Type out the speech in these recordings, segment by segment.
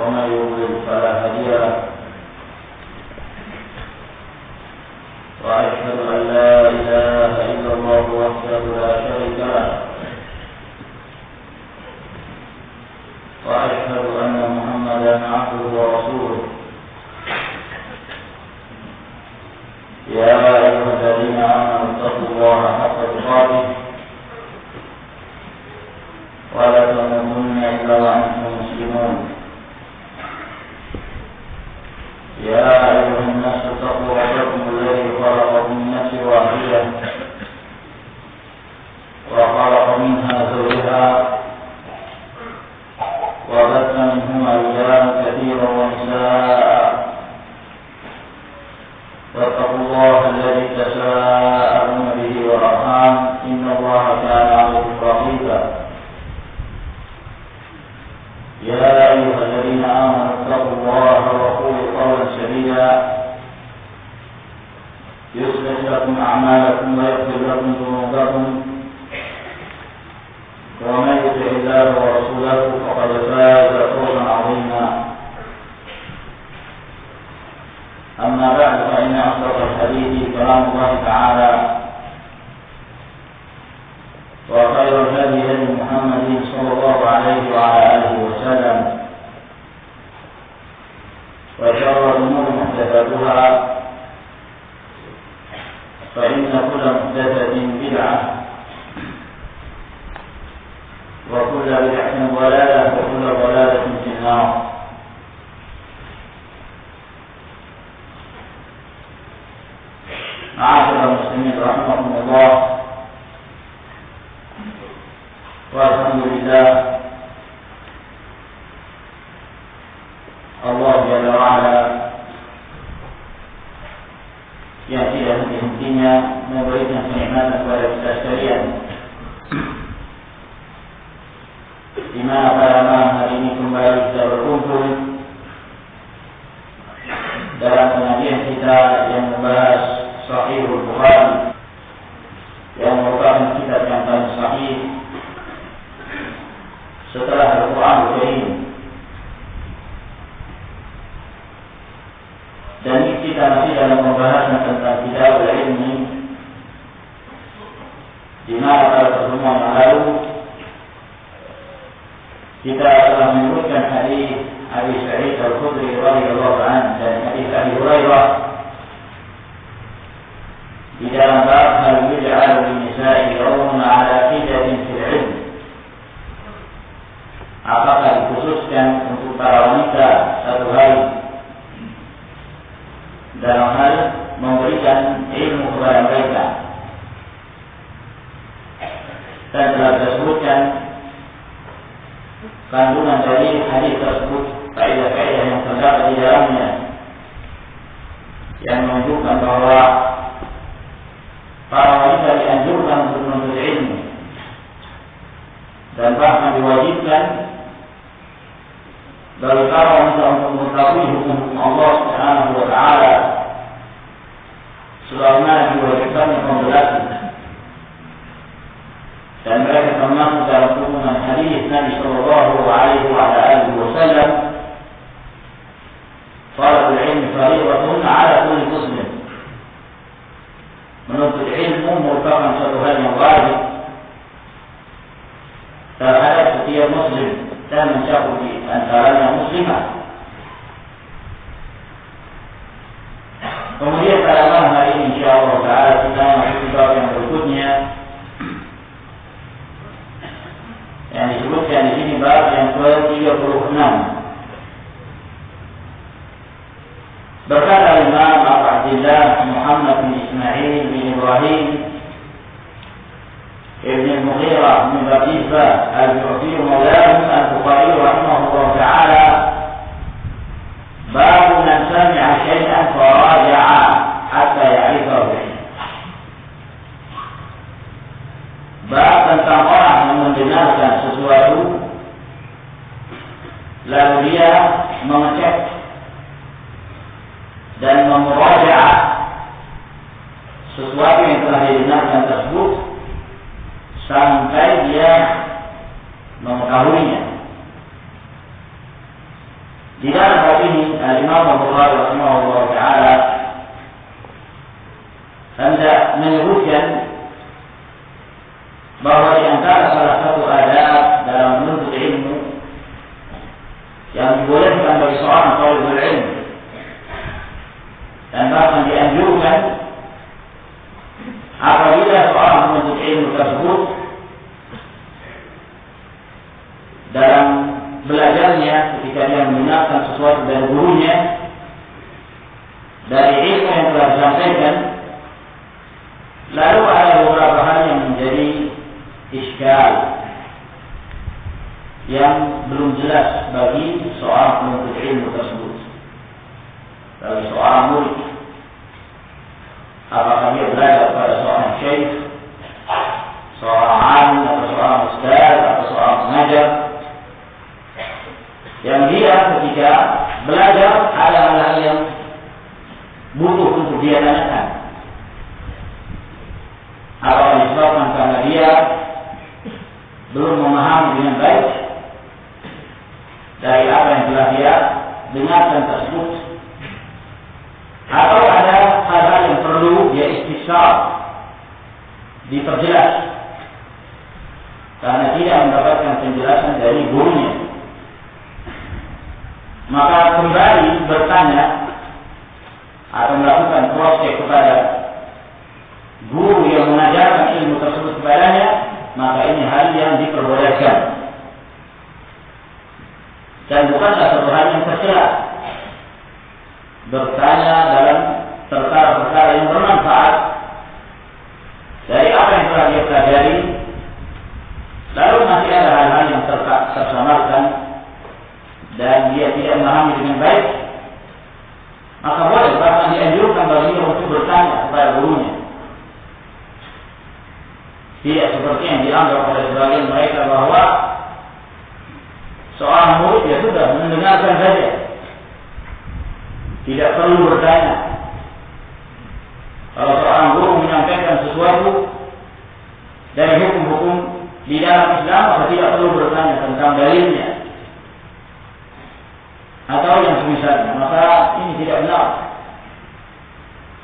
ومن يضلل فلا هادي له وأشهد أن لا إله إلا الله وحده لا شريك له وأشهد أن محمدا عبده ورسوله يا أيها الذين آمنوا اتقوا الله حق تقاته ولا تموتن إلا وأنتم مسلمون يا أيها الناس اتقوا ربكم الذي خلقكم من نفس واحدة وخلق منها زوجها وبث منهما رجالا كثيرا ونساء واتقوا الله الذي تساءلون به والأرحام إن الله كان عليكم رقيبا يا أيها الذين آمنوا اتقوا الله وقولوا قولا سديدا يصلح لكم أعمالكم ويغفر لكم ذنوبكم ومن يطع الله ورسوله فقد فاز فوزا عظيما أما بعد فإن أصدق الحديث كلام الله تعالى وخير الهدي هدي محمد صلى الله عليه وعلى آله وسلم وشر الأمور محدثاتها فإن كل محدثة بدعة وكل بدعة ضلالة وكل ضلالة في النار. معاشر المسلمين رحمكم الله walhamdulillah Allah Jalla wa'ala yang tidak henti-hentinya memberikan kenikmatan kepada kita sekalian, di mana pada malam hari ini kembali kita berkumpul dalam pengajian kita yang membahas Sahihul Bukhari yang merupakan kitab yang paling sahih setelah Al-Quran Al-Karim. Dan kita masih dalam pembahasan tentang kitab al-ilmi, di mana pada pertemuan yang lalu kita telah menyebutkan hadis Abi Sa'id Al-Khudri radhiyallahu anhu dan hadis Abi Hurairah di dalam bab hal yuj'al lin-nisa'i yawmun 'ala qidatin fil 'ilm. Apakah dikhususkan untuk para wanita satu hari dalam hal memberikan ilmu kepada mereka? Dan telah disebutkan kandungan dari hadis tersebut, kaidah-kaidah yang terdapat di dalamnya yang menunjukkan bahwa para wanita dianjurkan untuk menuntut ilmu dan bahkan diwajibkan bagi para wanita untuk mengetahui hukum Allah Subhanahu wa taala sebagaimana diwajibkannya pembelasan. Dan mereka termasuk dalam hubungan hadis Nabi sallallahu alaihi wasallam, talabul ilmi fardhatun 'ala kulli muslim. Menuntut ilmu merupakan suatu hal yang wajib terhadap setiap muslim dan mencakup di antaranya muslimah. Kemudian pada malam hari ini insyaallah taala kita masuk bab yang berikutnya yang disebutkan di sini bab yang ke-36. Berkata Imam Abu Abdillah Muhammad bin Ismail bin Ibrahim ابن المغيرة من بطيفة الجعفي مولاه البخاري رحمه الله تعالى باب من سمع شيئا فراجع حتى يعرفه. Bab tentang orang yang mendengarkan sesuatu lalu dia mengecek dan memurajaah sesuatu yang telah didengarkan tersebut sampai dia mengetahuinya. Di dalam hal ini Al-Imam Al-Bukhari rahimahullah ta'ala hendak menyebutkan bahwa di antara salah satu adab dalam menuntut ilmu yang dibolehkan bagi seorang talibul ilmu dan bahkan dianjurkan apabila seorang menuntut ilmu tersebut dalam belajarnya ketika dia mendengarkan sesuatu dari gurunya dari ilmu yang telah disampaikan, lalu ada beberapa hal yang menjadi iskal yang belum jelas bagi seorang penuntut ilmu tersebut, bagi seorang murid. Apakah dia belajar pada seorang syekh, seorang alim, atau seorang ustaz, atau seorang pengajar, yang dia ketika belajar ada hal-hal yang butuh untuk dia tanyakan. Apakah disebabkan karena dia belum memahami dengan baik dari apa yang telah dia dengarkan tersebut, atau ada hal-hal yang perlu dia istifsar, diperjelas karena tidak mendapatkan penjelasan dari gurunya, maka kembali bertanya atau melakukan cross check kepada guru yang mengajarkan ilmu tersebut kepadanya, maka ini hal yang diperbolehkan dan bukanlah satu hal yang tercela. Bertanya dalam perkara-perkara yang bermanfaat dari apa yang telah dia pelajari, lalu masih ada hal-hal yang tersamarkan dan dia tidak memahami dengan baik, maka boleh bahkan dianjurkan baginya untuk bertanya kepada gurunya. Tidak seperti yang dianggap oleh sebagian mereka bahwa seorang murid ya sudah mendengarkan saja, tidak perlu bertanya. Kalau seorang guru menyampaikan sesuatu dari hukum-hukum di dalam Islam, maka tidak perlu bertanya tentang dalilnya atau yang semisalnya, maka ini tidak benar.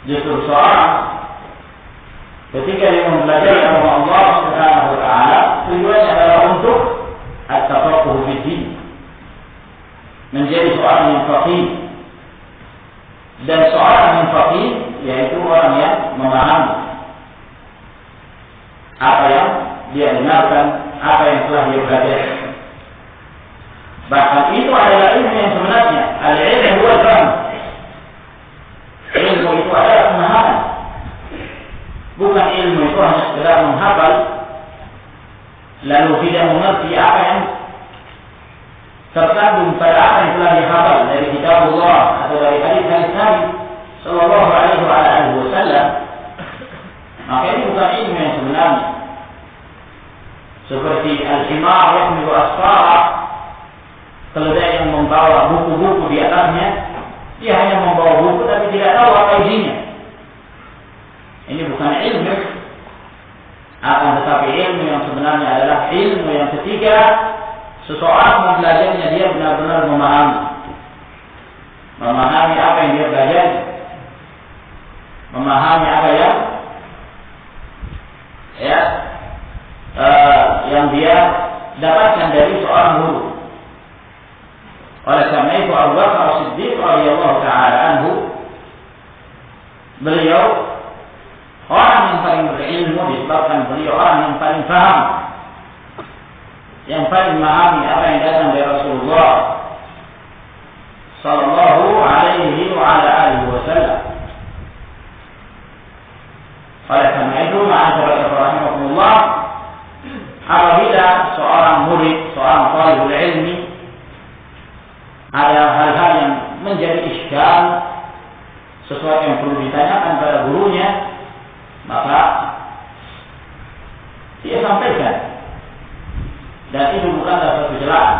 Justru seorang ketika dia mempelajari agama Allah Subhanahu wa taala, tujuannya adalah untuk at-tafaqquh fi din, menjadi seorang yang faqih. Dan seorang yang faqih yaitu orang yang memahami apa yang dia dengarkan, apa yang telah dia pelajari. Bahkan itu adalah ilmu yang sebenarnya. Al-ilmu huwa al-fahm. Ilmu itu adalah pemahaman. Bukan ilmu itu hanya sekedar menghafal lalu tidak mengerti apa yang terkandung pada apa yang telah dihafal dari kitab Allah atau dari hadis-hadis Nabi sallallahu alaihi wasallam. Maka ini bukan ilmu yang sebenarnya. Seperti al-himar yahmilu asfara, keledai yang membawa buku-buku di atasnya, dia hanya membawa buku tapi tidak tahu apa isinya. Ini bukan ilmu. Akan tetapi ilmu yang sebenarnya adalah ilmu yang ketika seseorang mempelajarinya dia benar-benar memahami apa yang dia pelajari, memahami apa yang dia dapatkan dari seorang guru. Oleh karena itu Abu Bakar As-Siddiq radhiyallahu taala anhu, beliau orang yang paling berilmu disebabkan beliau orang yang paling paham, yang paling memahami apa yang datang dari Rasulullah sallallahu alaihi wasallam. Oleh karena itu, ma'asyiral rahimakumullah, apabila seorang murid, seorang talibul ilmi ada hal-hal yang menjadi iskal, sesuatu yang perlu ditanyakan pada gurunya, maka dia sampaikan. Dan itu bukanlah suatu celaan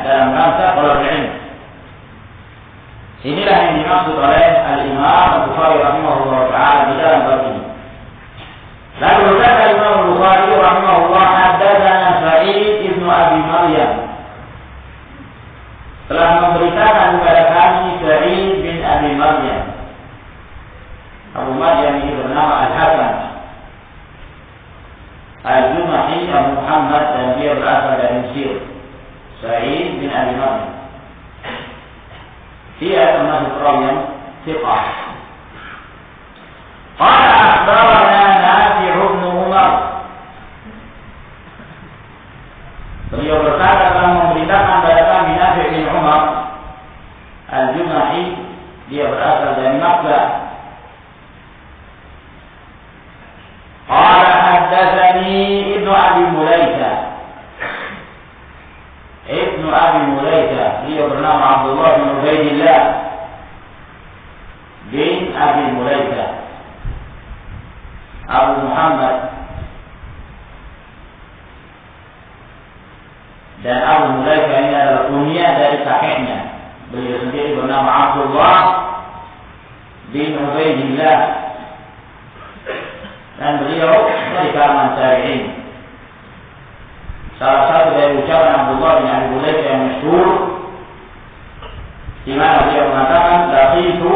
dalam rangka talabul ilmi. Inilah yang dimaksud oleh Al-Imam Al-Bukhari rahimahullah ta'ala di dalam bab ini. Lalu berkata Imam Al-Bukhari rahimahullah, haddatsana Sa'id ibn Abi Maryam telah memberitakan kepada kami Sa'id bin Abi Maryam. Abu Maryam ini bernama Al-Hakam Al-Jumahi Abu Muhammad, dan dia berasal dari Mesir. Sa'id bin Abi Maryam dia termasuk perawi yang thiqah. Qala akhbarana Nafi' bin Umar. Beliau berkata telah memberitakan kepada kami Nafi' bin Umar Al-Jumahi, dia berasal dari Makkah. Qala haddatsani Ibnu Abi Mulaika. Ibnu Abi Mulaika, beliau bernama Abdullah bin Ubaidillah bin Abi Mulaika Abu Muhammad, dan Abu Mulaika ini adalah kunyah dari kakeknya. Beliau sendiri bernama Abdullah bin Ubaidillah, dan beliau dari kalangan tabi'in. Salah satu dari ucapan Abdullah bin Abi Mulaika yang masyhur, di mana beliau mengatakan, laqitu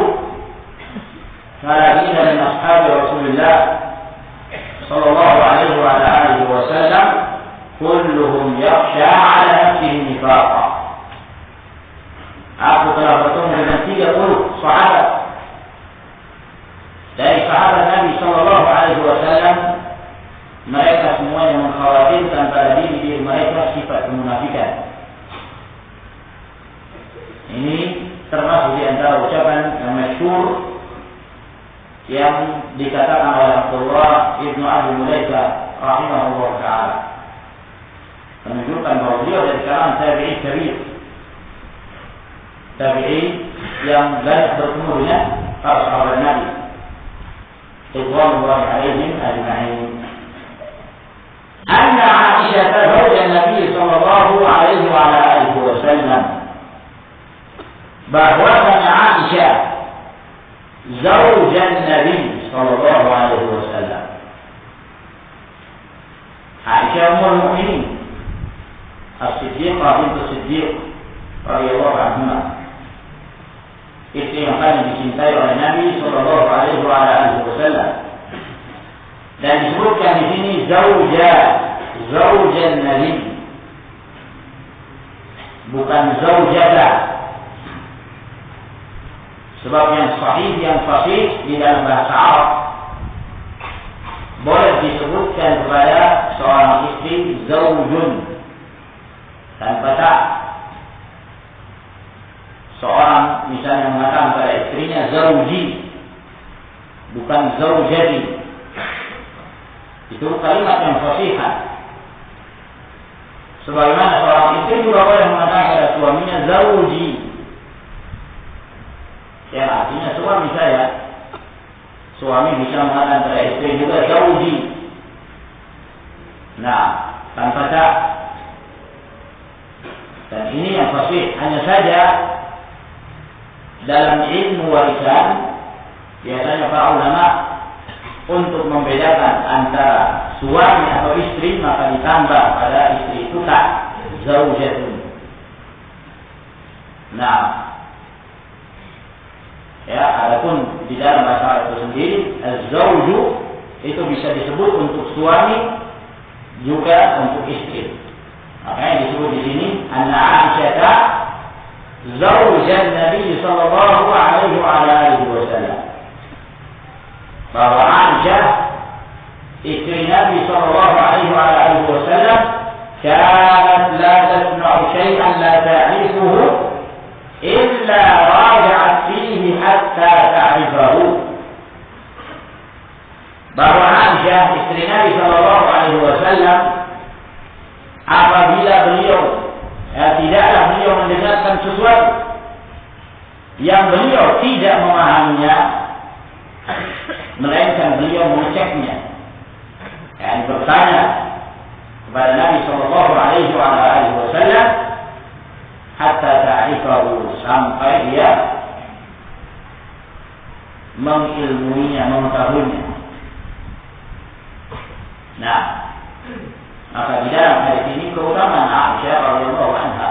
malaikatan min ashabi Rasulullah sallallahu alaihi wa alihi wasallam kulluhum yakhsha ala nafsihi nifaqa. Aku telah bertemu dengan 30 sahabat dari sahabat Nabi sallallahu alaihi wasallam. Mereka semuanya mengkhawatirkan pada diri mereka sifat kemunafikan. Ini termasuk di antara ucapan yang masyhur yang dikatakan oleh Abdullah ibnu Abi Mulaika rahimahullah taala, menunjukkan bahwa beliau dari kalangan tabi'i kabir, tabi'i yang banyak bertemu dengan para sahabat Nabi ridwanullahi alaihim ajma'in. أن عائشة زوج النبي صلى الله عليه وعلى آله وسلم، bahwasanya Aisyah زوج النبي صلى الله عليه وسلم, Aisyah ummul mukminin As-Siddiqah bint As-Siddiq radhiyallahu anha, istri yang paling dicintai oleh Nabi sallallahu alaihi wa alihi wasallam. Dan disebutkan di sini zaujan Nabi, bukan zaujata. Sebab yang sahih, yang fasih di dalam bahasa Arab, boleh disebutkan kepada seorang istri zaujun tanpa tak. Seorang misalnya mengatakan pada istrinya zauji, bukan zaujati. Itu kalimat yang fasihah. Sebagaimana seorang istri juga boleh mengatakan pada suaminya zauji, yang artinya suami saya. Suami bisa mengatakan pada istri juga zauji. Nah, tanpa tak. Dan ini yang fasih. Hanya saja dalam ilmu warisan biasanya para ulama untuk membedakan antara suami atau istri, maka ditambah pada istri itu tak zaujatun. Nah, ya, adapun di dalam bahasa Arab itu sendiri, az-zauju itu bisa disebut untuk suami juga untuk istri. Makanya disebut di sini anna Aisyah zaujan Nabi sallallahu alaihi wa alihi wasallam, bahwa Aisyah istri Nabi sallallahu alaihi wa alihi wasallam kanat la tasma'u syai'an la ta'rifuhu illa raja'at fihi hatta ta'rifahu. Bahwa Aisyah istri Nabi sallallahu alaihi wasallam apabila beliau tidaklah beliau mendengarkan sesuatu yang beliau tidak memahaminya, melainkan beliau mengeceknya, yang bertanya kepada Nabi sallallahu alaihi wasallam hatta ta'rifahu, sampai dia mengilmuinya, mengetahuinya. Nah, maka di dalam hadis ini keutamaan Aisyah radhiyallahu anha.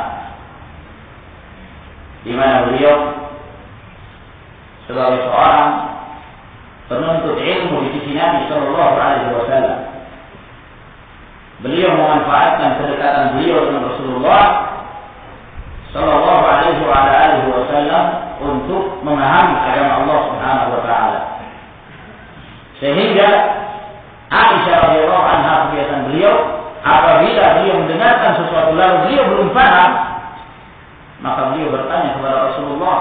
beliau sebagai seorang penuntut ilmu di sisi Nabi Shallallahu Alaihi Wasallam. Beliau memanfaatkan kedekatan beliau dengan Rasulullah Shallallahu Alaihi Wasallam untuk memahami agama Allah Subhanahu Wa Taala. Sehingga Aisyah radhiyallahu anha kebiasaan beliau, apabila beliau mendengarkan sesuatu lalu beliau belum paham, maka beliau bertanya kepada Rasulullah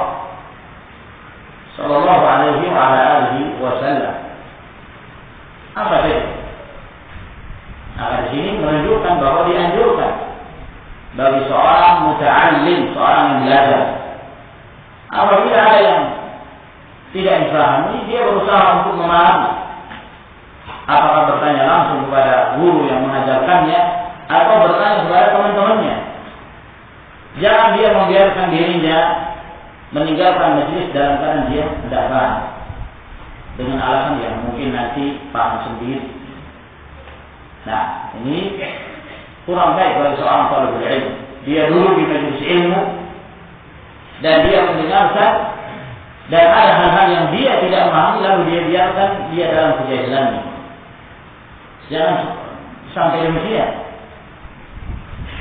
Sallallahu Alaihi Wasallam, apa itu? Nah, di sini menunjukkan bahwa dianjurkan bagi seorang muta'allim, seorang yang belajar, apabila ada yang tidak dipahami, dia berusaha untuk memahami. Apakah bertanya langsung kepada guru yang mengajarkannya atau bertanya kepada teman-temannya. Jangan dia membiarkan dirinya meninggalkan majelis dalam keadaan dia tidak paham dengan alasan yang mungkin nanti paham sendiri. Nah, ini kurang baik bagi seorang talibul ilmu. Dia dulu di majelis ilmu dan dia mendengarkan, dan ada hal-hal yang dia tidak memahami lalu dia biarkan dia dalam kejahilannya. Jangan sampai demikian.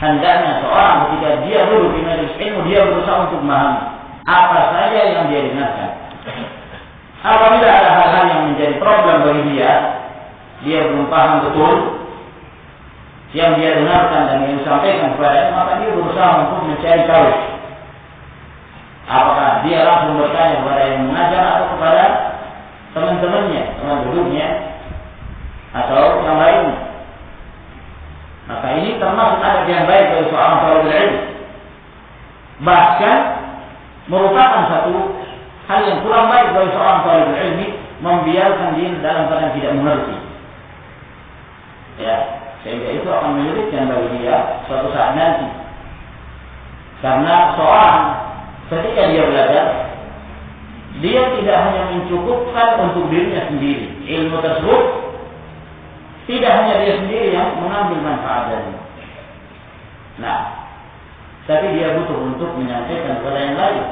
Hendaknya seorang ketika dia dulu di majelis ilmu, dia berusaha untuk memahami apa saja yang dia dengarkan. Apabila ada hal-hal yang menjadi problem bagi dia belum paham betul yang dia dengarkan dan yang disampaikan kepadanya, maka dia berusaha untuk mencari tahu. Apakah dia langsung bertanya kepada yang mengajar atau kepada teman-temannya, teman duduknya, atau yang lainnya. Maka ini termasuk adab yang baik bagi seorang talibul ilmu. Bahkan merupakan satu hal yang kurang baik bagi seorang talibul ilmi membiarkan diri dalam keadaan tidak mengerti. Ya, sehingga itu akan menyulitkan bagi dia suatu saat nanti. Karena seorang ketika dia belajar, dia tidak hanya mencukupkan untuk dirinya sendiri. Ilmu tersebut tidak hanya dia sendiri yang mengambil manfaat darinya. Nah, tapi dia butuh untuk menyampaikan kepada yang lain.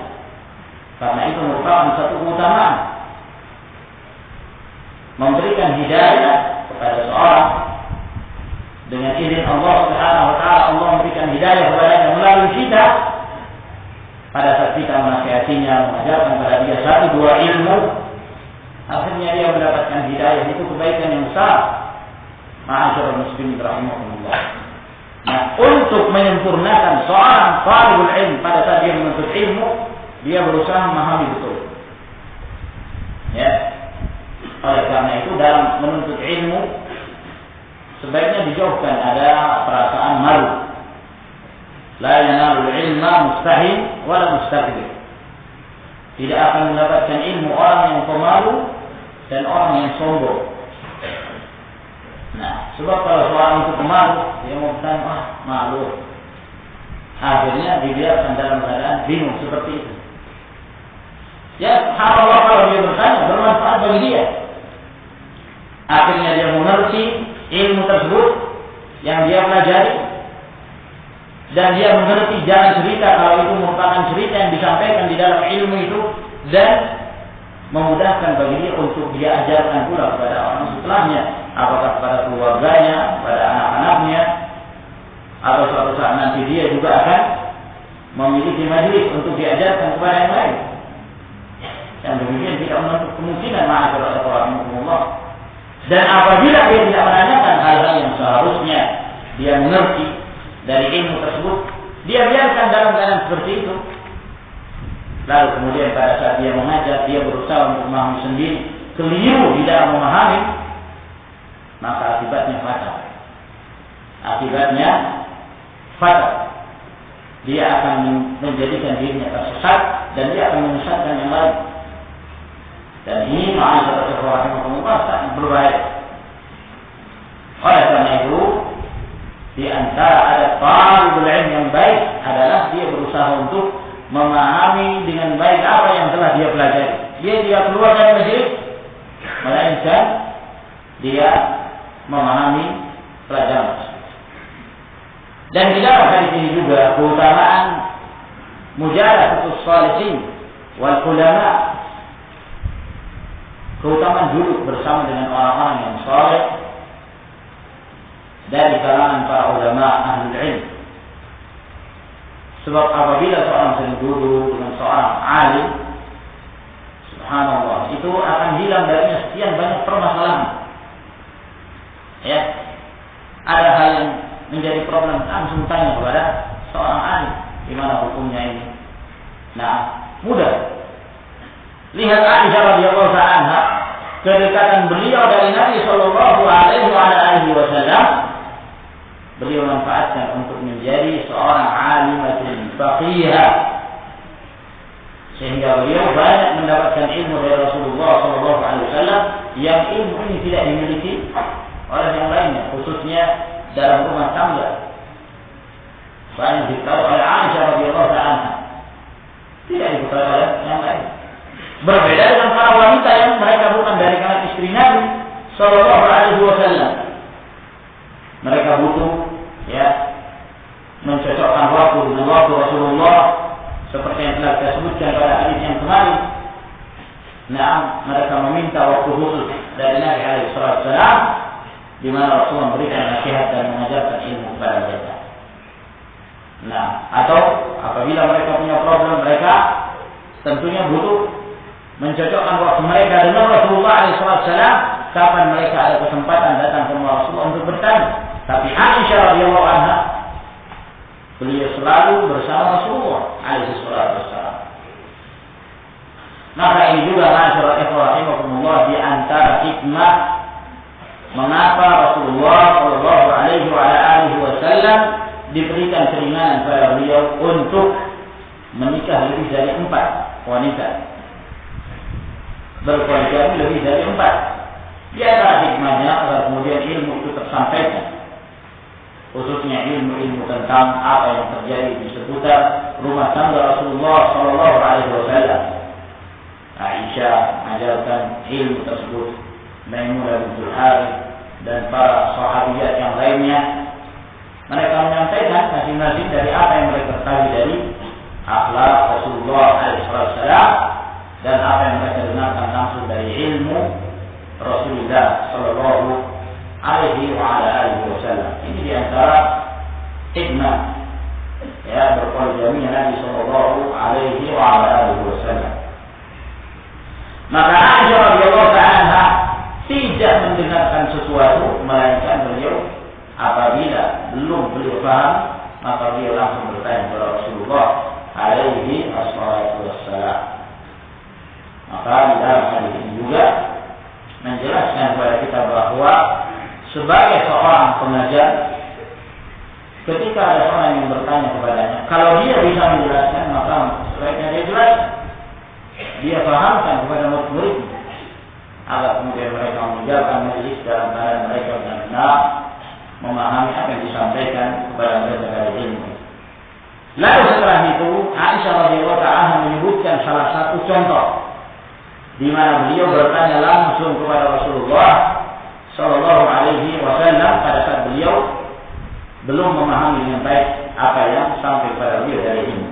Karena itu merupakan satu keutamaan. Memberikan hidayah kepada seorang dengan izin Allah Subhanahu wa taala, Allah memberikan hidayah kepadanya melalui kita. Pada saat kita menasihatinya, mengajarkan kepada dia satu dua ilmu, akhirnya dia mendapatkan hidayah, itu kebaikan yang besar. Ma'asyiral muslimin rahimakumullah. Nah, untuk menyempurnakan seorang talibul ilm pada saat dia menuntut ilmu, dia berusaha memahami betul. Ya. Oleh karena itu dalam menuntut ilmu sebaiknya dijauhkan ada perasaan malu. La yanalul ilma mustahil wala mustakbir. Tidak akan mendapatkan ilmu orang yang pemalu dan orang yang sombong. Nah, sebab kalau seorang itu pemalu, dia mau bertanya, wah malu. Akhirnya dibiarkan dalam keadaan bingung seperti itu. Ya, subhanallah, kalau dia bertanya bermanfaat bagi dia. Akhirnya dia mengerti ilmu tersebut yang dia pelajari, dan dia mengerti jalan cerita kalau itu merupakan cerita yang disampaikan di dalam ilmu itu, dan memudahkan bagi dia untuk dia ajarkan pula kepada orang setelahnya, apakah kepada keluarganya, kepada anak-anaknya, atau suatu saat nanti dia juga akan memiliki majelis untuk diajarkan kepada yang lain. Yang demikian tidak menutup kemungkinan ma'asyiral rahimakumullah. Dan apabila dia tidak menanyakan hal-hal yang seharusnya dia mengerti dari ilmu tersebut, dia biarkan dalam keadaan seperti itu. Lalu kemudian pada saat dia mengajar, dia berusaha untuk memahami sendiri, keliru di dalam memahami, maka akibatnya fatal. Akibatnya fatal. Dia akan menjadikan dirinya tersesat dan dia akan menyesatkan yang lain. Dan ini ma'asyiral rahimakumullah sangat berbahaya. Oleh karena itu, di antara ada talibul ilm yang baik adalah dia berusaha untuk memahami dengan baik apa yang telah dia pelajari. Dia tidak keluar dari majelis, melainkan dia memahami pelajaran. Dan di dalam hadis ini juga keutamaan mujalasatus shalihin, wal ulama, keutamaan duduk bersama dengan orang-orang yang saleh dari kalangan para ulama ahli ilmu. Sebab apabila seorang sering duduk dengan seorang alim, subhanallah, itu akan hilang darinya sekian banyak permasalahan. Ya, ada hal yang menjadi problem, langsung tanya kepada seorang alim, gimana hukumnya ini. Nah, mudah. Lihat Aisyah radhiyallahu anha, kedekatan beliau dari Nabi sallallahu alaihi wasallam, beliau manfaatkan untuk menjadi seorang alimatun faqihah, sehingga beliau banyak mendapatkan ilmu dari Rasulullah sallallahu alaihi wasallam yang ilmu ini tidak dimiliki oleh yang lainnya, khususnya dalam rumah tangga. Banyak diketahui oleh Aisyah radhiyallahu anha, tidak diketahui oleh yang lain. Berbeda dengan para wanita yang mereka bukan dari kalangan istri Nabi sallallahu alaihi wasallam. Mereka butuh mencocokkan waktu dengan waktu Rasulullah, seperti yang telah kita sebutkan pada hadis yang kemarin. Nah, mereka meminta waktu khusus dari Nabi alaihi wasallam, di mana Rasulullah memberikan nasihat dan mengajarkan ilmu kepada mereka. Nah, atau apabila mereka punya problem, mereka tentunya butuh mencocokkan waktu mereka dengan Rasulullah SAW, kapan mereka ada kesempatan datang ke Rasulullah untuk bertanya. Tapi Aisyah radhiyallahu anha, beliau selalu bersama Rasulullah SAW. Maka ini juga masyarakat rahimahumullah di antara hikmah mengapa Rasulullah sallallahu alaihi wasallam diberikan keringanan kepada beliau untuk menikah lebih dari 4 wanita. Berpoligami lebih dari 4. Di antara hikmahnya agar kemudian ilmu itu tersampaikan, khususnya ilmu-ilmu tentang apa yang terjadi di seputar rumah tangga Rasulullah sallallahu alaihi wasallam. Aisyah mengajarkan ilmu tersebut, Maimunah bintul Harith dan para sahabiyat yang lainnya. Mereka menyampaikan masing-masing dari apa yang mereka ketahui dari akhlak Rasulullah SAW dan apa yang mereka dengarkan langsung dari ilmu Rasulullah Sallallahu Alaihi Wasallam. Ini diantara hikmah berpoligami Nabi Sallallahu Alaihi Wasallam. Maka Aisyah radhiyallahu anha tidak mendengarkan sesuatu melainkan beliau apabila belum beliau paham, maka beliau langsung bertanya kepada Rasulullah alaihi wassalam. Maka di dalam hadis ini juga menjelaskan kepada kita bahwa sebagai seorang pengajar, ketika ada orang yang bertanya kepadanya, kalau dia bisa menjelaskan, maka sebaiknya dia jelaskan, dia pahamkan kepada murid-muridnya, agar kemudian mereka meninggalkan majelis dalam keadaan mereka benar-benar memahami apa yang disampaikan kepada mereka dari ilmu. Lalu setelah itu Aisyah radhiyallahu anha menyebutkan salah satu contoh di mana beliau bertanya langsung kepada Rasulullah sallallahu alaihi wasallam pada saat beliau belum memahami dengan baik apa yang sampai kepada beliau dari ilmu.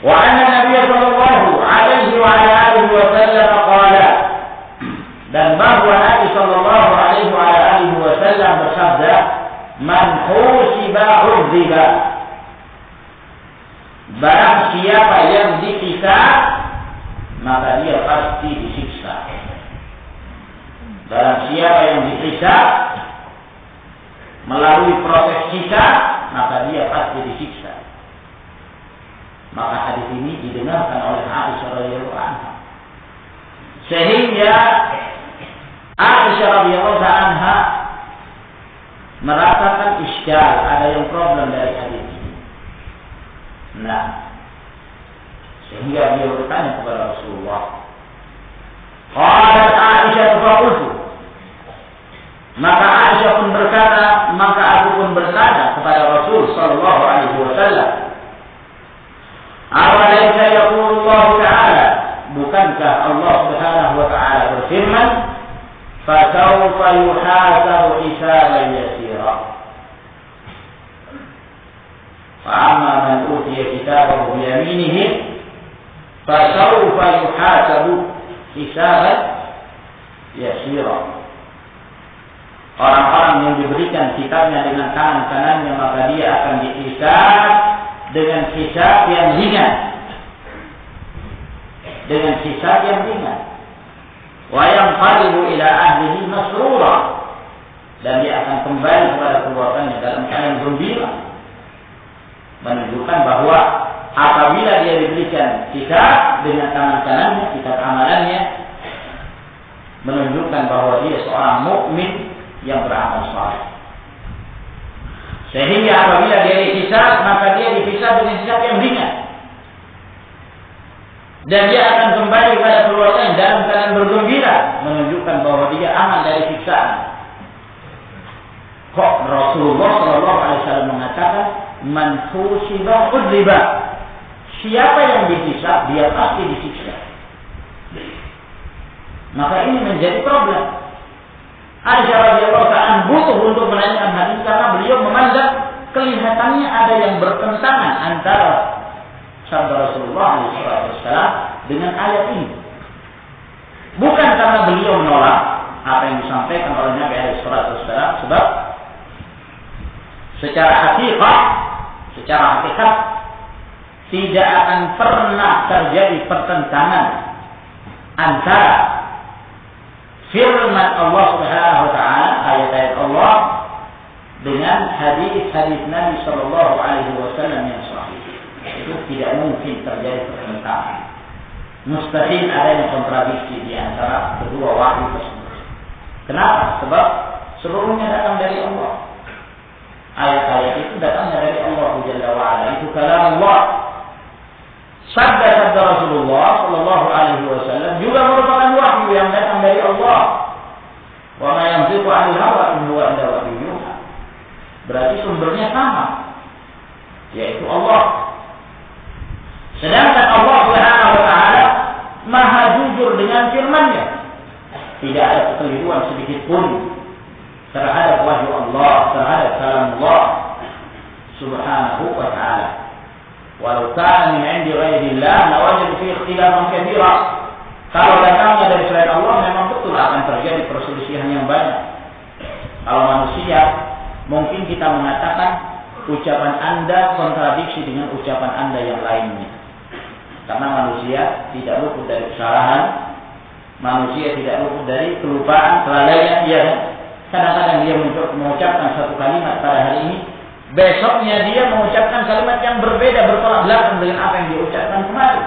Wa anna Nabi sallallahu alaihi wa alihi wasallam qala, dan bahwa Nabi sallallahu alaihi wa alihi wasallam bersabda, man husiba udziba, barang siapa yang disiksa maka dia pasti disiksa. Barang siapa yang disiksa melalui proses siksa, maka dia pasti disiksa. Maka hadis ini didengarkan oleh Aisyah radhiyallahu anha, sehingga Aisyah radhiyallahu anha merasakan isyal, ada yang problem dari hadis ini. Nah, sehingga dia bertanya kepada Rasulullah. Qalat Aisyah faqultu, maka Aisyah pun berkata, maka aku pun bertanya kepada Rasul sallallahu alaihi wasallam, awalaysa yaqulullah ta'ala, bukankah Allah Subhanahu wa ta'ala berfirman, fasawfa yuhasabu hisaban yasira, fa amma man utiya kitabahu bi yaminihi fasawfa yuhasabu hisaban yasira. Orang-orang yang diberikan kitabnya dengan tangan kanannya, maka dia akan dihisab dengan hisab yang ringan. Dengan hisab yang ringan. Wa yanqalibu ila ahlihi masrura. Dan dia akan kembali kepada keluarganya dalam keadaan gembira. Menunjukkan bahwa apabila dia diberikan kitab dengan tangan kanannya, kitab amalannya, menunjukkan bahwa dia seorang mukmin yang beramal saleh. Sehingga apabila dia dihisab, maka dia dihisab dengan hisab yang ringan. Dan dia akan kembali kepada keluarganya dalam keadaan bergembira, menunjukkan bahwa dia aman dari siksaan. Kok Rasulullah SAW mengatakan, man husiba udziba. Siapa yang dihisab, dia pasti disiksa. Maka ini menjadi problem. Aisyah radhiyallahu ta'ala butuh untuk menanyakan hadis karena beliau memandang kelihatannya ada yang bertentangan antara sabda Rasulullah SAW dengan ayat ini. Bukan karena beliau menolak apa yang disampaikan oleh Nabi SAW, sebab secara hakikat tidak akan pernah terjadi pertentangan antara firman Allah Subhanahu wa taala, ayat-ayat Allah dengan hadis-hadis Nabi sallallahu alaihi wasallam yang sahih. Itu tidak mungkin terjadi pertentangan. Mustahil adanya kontradiksi di antara kedua wahyu tersebut. Kenapa? Sebab seluruhnya datang dari Allah. Ayat-ayat itu datangnya dari Allah Jalla wa ala. Itu kalam Allah. Sabda-sabda Rasulullah sallallahu alaihi wasallam juga merupakan wahyu yang datang dari Allah. Wa ma yantiqu 'anil hawa in huwa illa wahyun yuha. Berarti sumbernya sama, yaitu Allah. Sedangkan Allah Subhanahu wa taala Maha jujur dengan firman-Nya. Tidak ada kekeliruan sedikit pun terhadap wahyu Allah, terhadap kalam Allah Subhanahu wa taala. Walau kana min 'indi ghairillah lawajadu fi ikhtilafan katsira. Kalau datangnya dari selain Allah, memang betul akan terjadi perselisihan yang banyak. Kalau manusia, mungkin kita mengatakan ucapan Anda kontradiksi dengan ucapan Anda yang lainnya. Karena manusia tidak luput dari kesalahan, manusia tidak luput dari kelupaan, kelalaian. Ya, kadang-kadang dia mengucapkan satu kalimat pada hari ini, besoknya dia mengucapkan kalimat yang berbeda, bertolak belakang dengan apa yang dia ucapkan kemarin.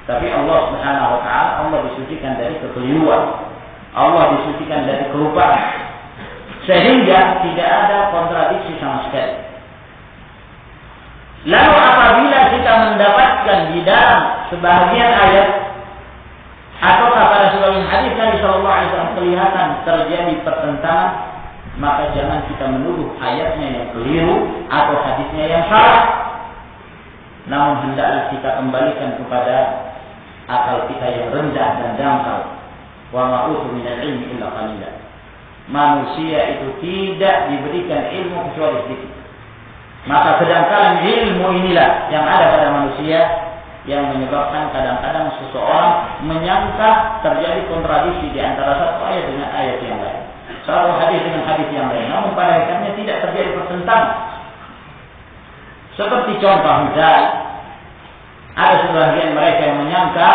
Tapi Allah Subhanahu wa taala, Allah disucikan dari kekeliruan. Allah disucikan dari kelupaan. Sehingga tidak ada kontradiksi sama sekali. Lalu apabila kita mendapatkan di dalam sebahagian ayat atau pada sebagian hadis Nabi sallallahu alaihi wasallam kelihatan terjadi pertentangan, maka jangan kita menuduh ayatnya yang keliru atau hadisnya yang salah. Namun hendaklah kita kembalikan kepada akal kita yang rendah dan dangkal. Wa ma'utu minal ilmi illa qalila. Manusia itu tidak diberikan ilmu kecuali sedikit. Maka kedangkalan ilmu inilah yang ada pada manusia yang menyebabkan kadang-kadang seseorang menyangka terjadi kontradiksi di antara satu ayat dengan ayat yang lain, satu hadis dengan hadis yang lain. Namun pada hakikatnya tidak terjadi pertentangan. Seperti contoh misalnya, ada sebagian mereka yang menyangka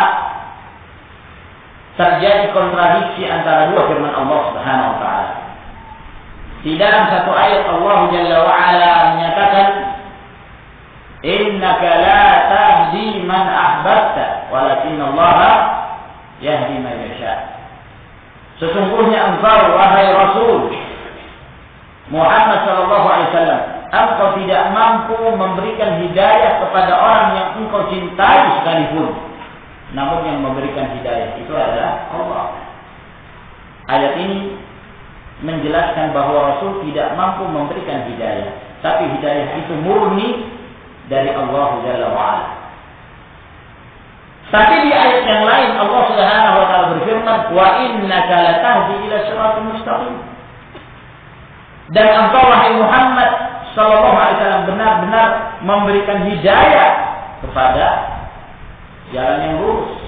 terjadi kontradiksi antara dua firman Allah Subhanahu wa taala. Di dalam satu ayat Allah Jalla wa ala menyatakan, "Innaka la tahdi man ahbabta, walakin Allah yahdi man yasha." Sesungguhnya engkau wahai Rasul Muhammad sallallahu alaihi wasallam, engkau tidak mampu memberikan hidayah kepada orang yang engkau cintai sekalipun. Namun yang memberikan hidayah itu adalah Allah. Ayat ini menjelaskan bahwa Rasul tidak mampu memberikan hidayah, tapi hidayah itu murni dari Allah Jalla wa'ala. Tapi di ayat yang lain Allah Subhanahu wa taala berfirman, "Wa innaka latahdi ila siratal mustaqim." Dan engkau wahai Muhammad sallallahu alaihi wasallam benar-benar memberikan hidayah kepada jalan yang lurus,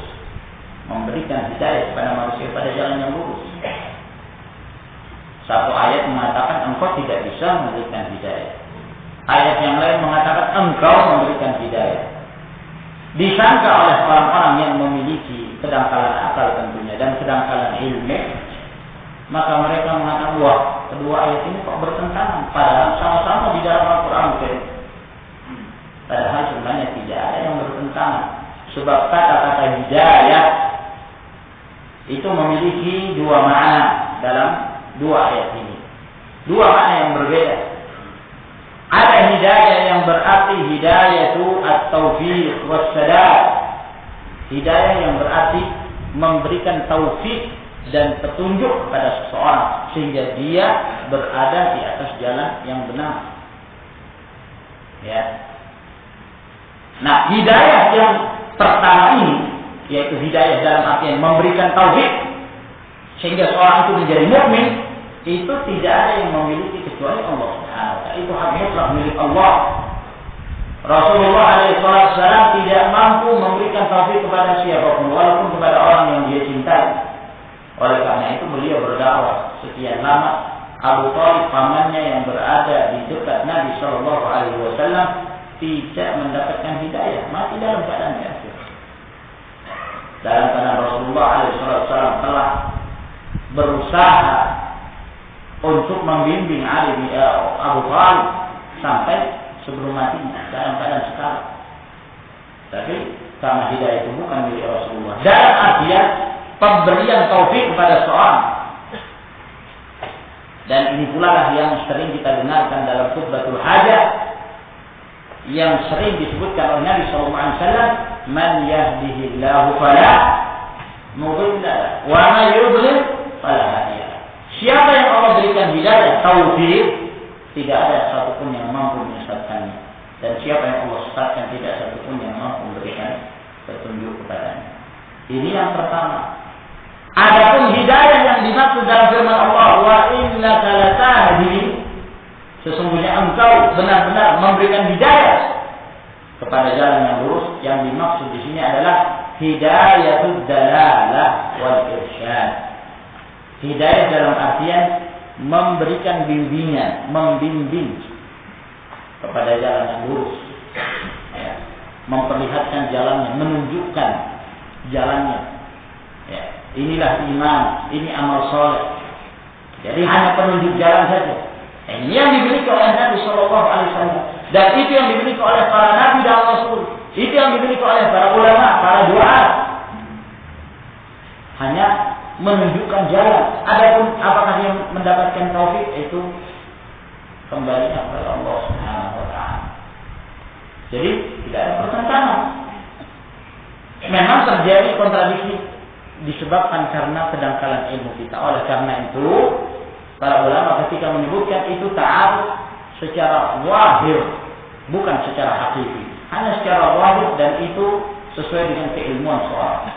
memberikan hidayah kepada manusia pada jalan yang lurus. Satu ayat mengatakan engkau tidak bisa memberikan hidayah. Ayat yang lain mengatakan engkau memberikan hidayah. Disangka oleh orang-orang yang memiliki kedangkalan akal tentunya dan kedangkalan ilmu, maka mereka mengatakan, wah, kedua ayat ini kok bertentangan, padahal sama-sama di dalam Al-Quran. Padahal sebenarnya tidak ada yang bertentangan. Sebab kata-kata hidayah itu memiliki dua makna dalam dua ayat ini. Dua makna yang berbeda. Ada hidayah yang berarti hidayah itu at-taufiq was-sadad. Hidayah yang berarti memberikan taufik dan petunjuk kepada seseorang sehingga dia berada di atas jalan yang benar. Ya. Nah, hidayah yang pertama ini, yaitu hidayah dalam artian memberikan taufik sehingga seorang itu menjadi mukmin, itu tidak ada yang memiliki kecuali Allah Subhanahu wa taala. Itu hak mutlak milik Allah. Rasulullah SAW tidak mampu memberikan taufik kepada siapapun, walaupun kepada orang yang dia cintai. Oleh karena itu beliau berdakwah sekian lama. Abu Thalib, pamannya yang berada di dekat Nabi SAW, tidak mendapatkan hidayah, mati dalam keadaan kafir. Dalam keadaan Rasulullah SAW telah berusaha untuk membimbing Abu Thalib sampai sebelum matinya dalam keadaan sekarang. Tapi karena hidayah itu bukan milik Rasulullah. Dalam artian pemberian taufik kepada seorang. Dan ini pula lah yang sering kita dengarkan dalam khutbatul hajah, yang sering disebutkan oleh Nabi SAW, man yahdihillahu fala mudilla wa man yudlil fala hadiya. Siapa yang Allah berikan hidayah, taufik, tidak ada satupun yang mampu menyesatkannya. Dan siapa yang Allah sesatkan, tidak satupun yang mampu memberikan petunjuk kepadanya. Ini yang pertama. Adapun hidayah yang dimaksud dalam firman Allah, wa innaka latahdi, sesungguhnya engkau benar-benar memberikan hidayah kepada jalan yang lurus. Yang dimaksud di sini adalah hidayatud dalalah wal irsyad. Hidayah dalam artian memberikan bimbingan, membimbing kepada jalan yang lurus, ya. Memperlihatkan jalannya, menunjukkan jalannya. Ya. Inilah iman, ini amal soleh. Jadi hanya penunjuk jalan saja. Ini yang dimiliki oleh Nabi SAW, dan itu yang dimiliki oleh para nabi dan rasul. Itu yang dimiliki oleh para ulama, para duat. Hanya menunjukkan jalan. Adapun apakah yang mendapatkan taufik, itu kembalinya kepada Allah Subhanahu wa taala. Jadi tidak ada pertentangan. Memang terjadi kontradiksi disebabkan karena kedangkalan ilmu kita. Oleh karena itu, para ulama ketika menyebutkan itu ta'aruf secara wahir, bukan secara hakiki, hanya secara wahir, dan itu sesuai dengan keilmuan seorang.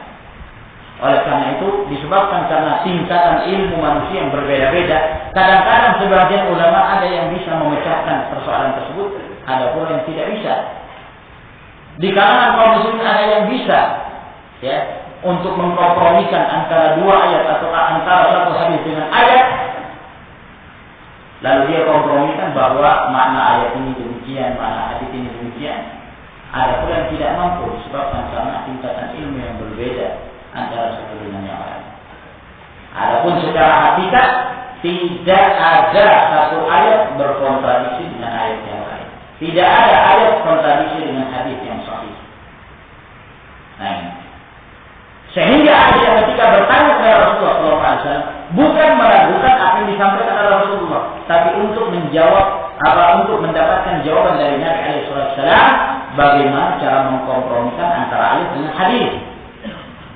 Oleh karena itu, disebabkan karena tingkatan ilmu manusia yang berbeda-beda, kadang-kadang sebagian ulama ada yang bisa memecahkan persoalan tersebut, ada pula yang tidak bisa. Di kalangan kaum muslimin ada yang bisa, ya, untuk mengkompromikan antara dua ayat atau antara satu hadis dengan ayat, lalu dia kompromikan bahwa makna ayat ini demikian, makna hadis ini demikian. Ada pula yang tidak mampu disebabkan karena tingkatan ilmu yang berbeda antara satu dengan yang lain. Adapun secara hakikat tidak ada satu ayat berkontradiksi dengan ayat yang lain. Tidak ada ayat kontradiksi dengan hadis yang sahih. Nah, ini. Sehingga Aisyah ketika bertanya kepada Rasulullah SAW, bukan meragukan apa yang disampaikan oleh Rasulullah, tapi untuk menjawab, untuk mendapatkan jawaban dari Nabi SAW, bagaimana cara mengkompromikan antara ayat dengan hadis.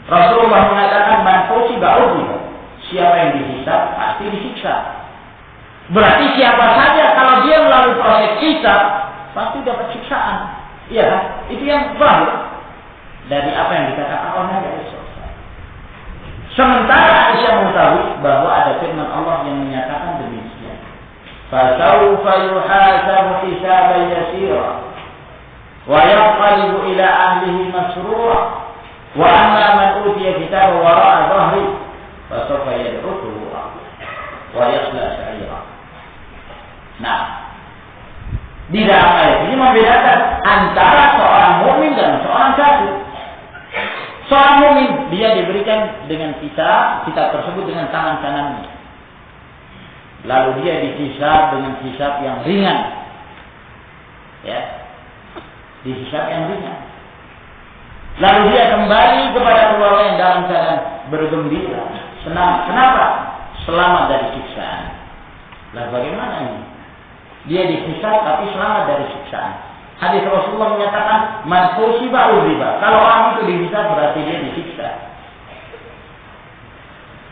Rasulullah mengatakan, man fusiba udhiba, siapa yang dihisab pasti disiksa. Berarti siapa saja kalau dia melalui proses hisab pasti dapat siksaan. Iya kan? Itu yang zahir dari apa yang dikatakan oleh Nabi SAW. Sementara Aisyah mengetahui bahwa ada firman Allah yang menyatakan demikian. Fasawfa yuhasabu hisaban yasira wa yanqalibu ila ahlihi masrura Wa amma man utiya kitaba wara'a dhahri fa sawfa yad'u thubura wa yasla sa'ira. Nah, di dalam ayat ini membedakan antara seorang mukmin dan seorang kafir. Seorang mukmin dia diberikan dengan kitab tersebut dengan tangan kanannya. Lalu dia dihisab dengan hisab yang ringan. Ya. Dihisab yang ringan. Lalu dia kembali kepada keluarga yang dalam keadaan bergembira, senang. Kenapa? Selamat dari siksaan. Lalu bagaimana ini? Dia dihisab tapi selamat dari siksaan. Hadis Rasulullah menyatakan, "Man usiba uziba." Kalau orang itu dihisab berarti dia disiksa.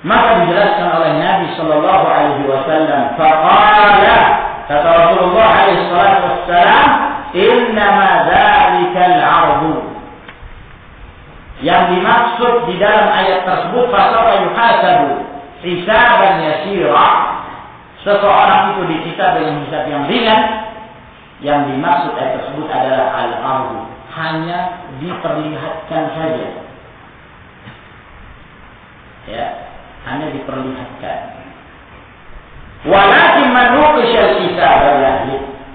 Maka dijelaskan oleh Nabi sallallahu alaihi wasallam, faqala, kata Rasulullah alaihi salatu wassalam, "Innama dzalikal 'ardu." Yang dimaksud di dalam ayat tersebut, fasawfa yuhasabu hisaban yasira. Seseorang itu dihisab dengan hisab yang ringan. Yang dimaksud ayat tersebut adalah al-ardu, hanya diperlihatkan saja. Ya, hanya diperlihatkan. Walakin man nuqishal hisab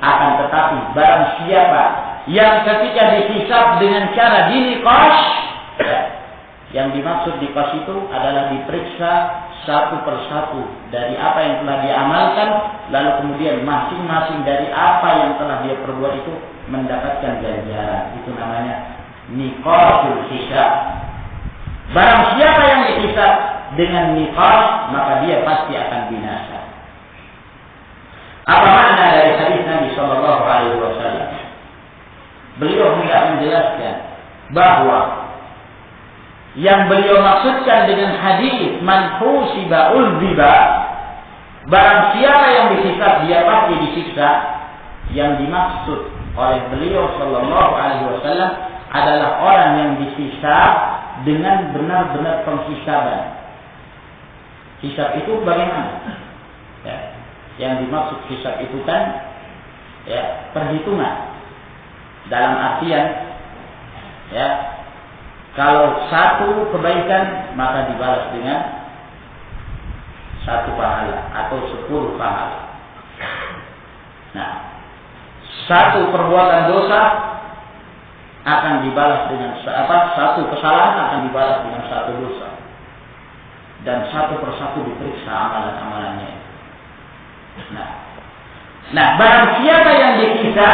akan tetapi barang siapa yang ketika dihisab dengan cara diniqash, ya, yang dimaksud diqash itu adalah diperiksa satu persatu dari apa yang telah diamalkan, lalu kemudian masing-masing dari apa yang telah dia perbuat itu mendapatkan ganjaran. Itu namanya niqashul hisab. Barang siapa yang dihisab dengan niqash, maka dia pasti akan binasa. Apa makna dari hadis Nabi sallallahu alaihi wasallam? Beliau hendak menjelaskan bahwa yang beliau maksudkan dengan hadis man husiba ulziba, barang siapa yang dihisab dia pasti disiksa, yang dimaksud oleh beliau sallallahu alaihi wasallam adalah orang yang dihisab dengan benar-benar penghisaban. Hisab itu bagaimana? Ya, yang dimaksud hisab itu kan ya perhitungan, dalam artian ya, kalau satu kebaikan maka dibalas dengan satu pahala atau 10 pahala. Nah, satu perbuatan dosa akan dibalas dengan satu kesalahan akan dibalas dengan satu dosa. Dan satu persatu diperiksa amalan-amalannya. Nah, barang siapa yang disiksa,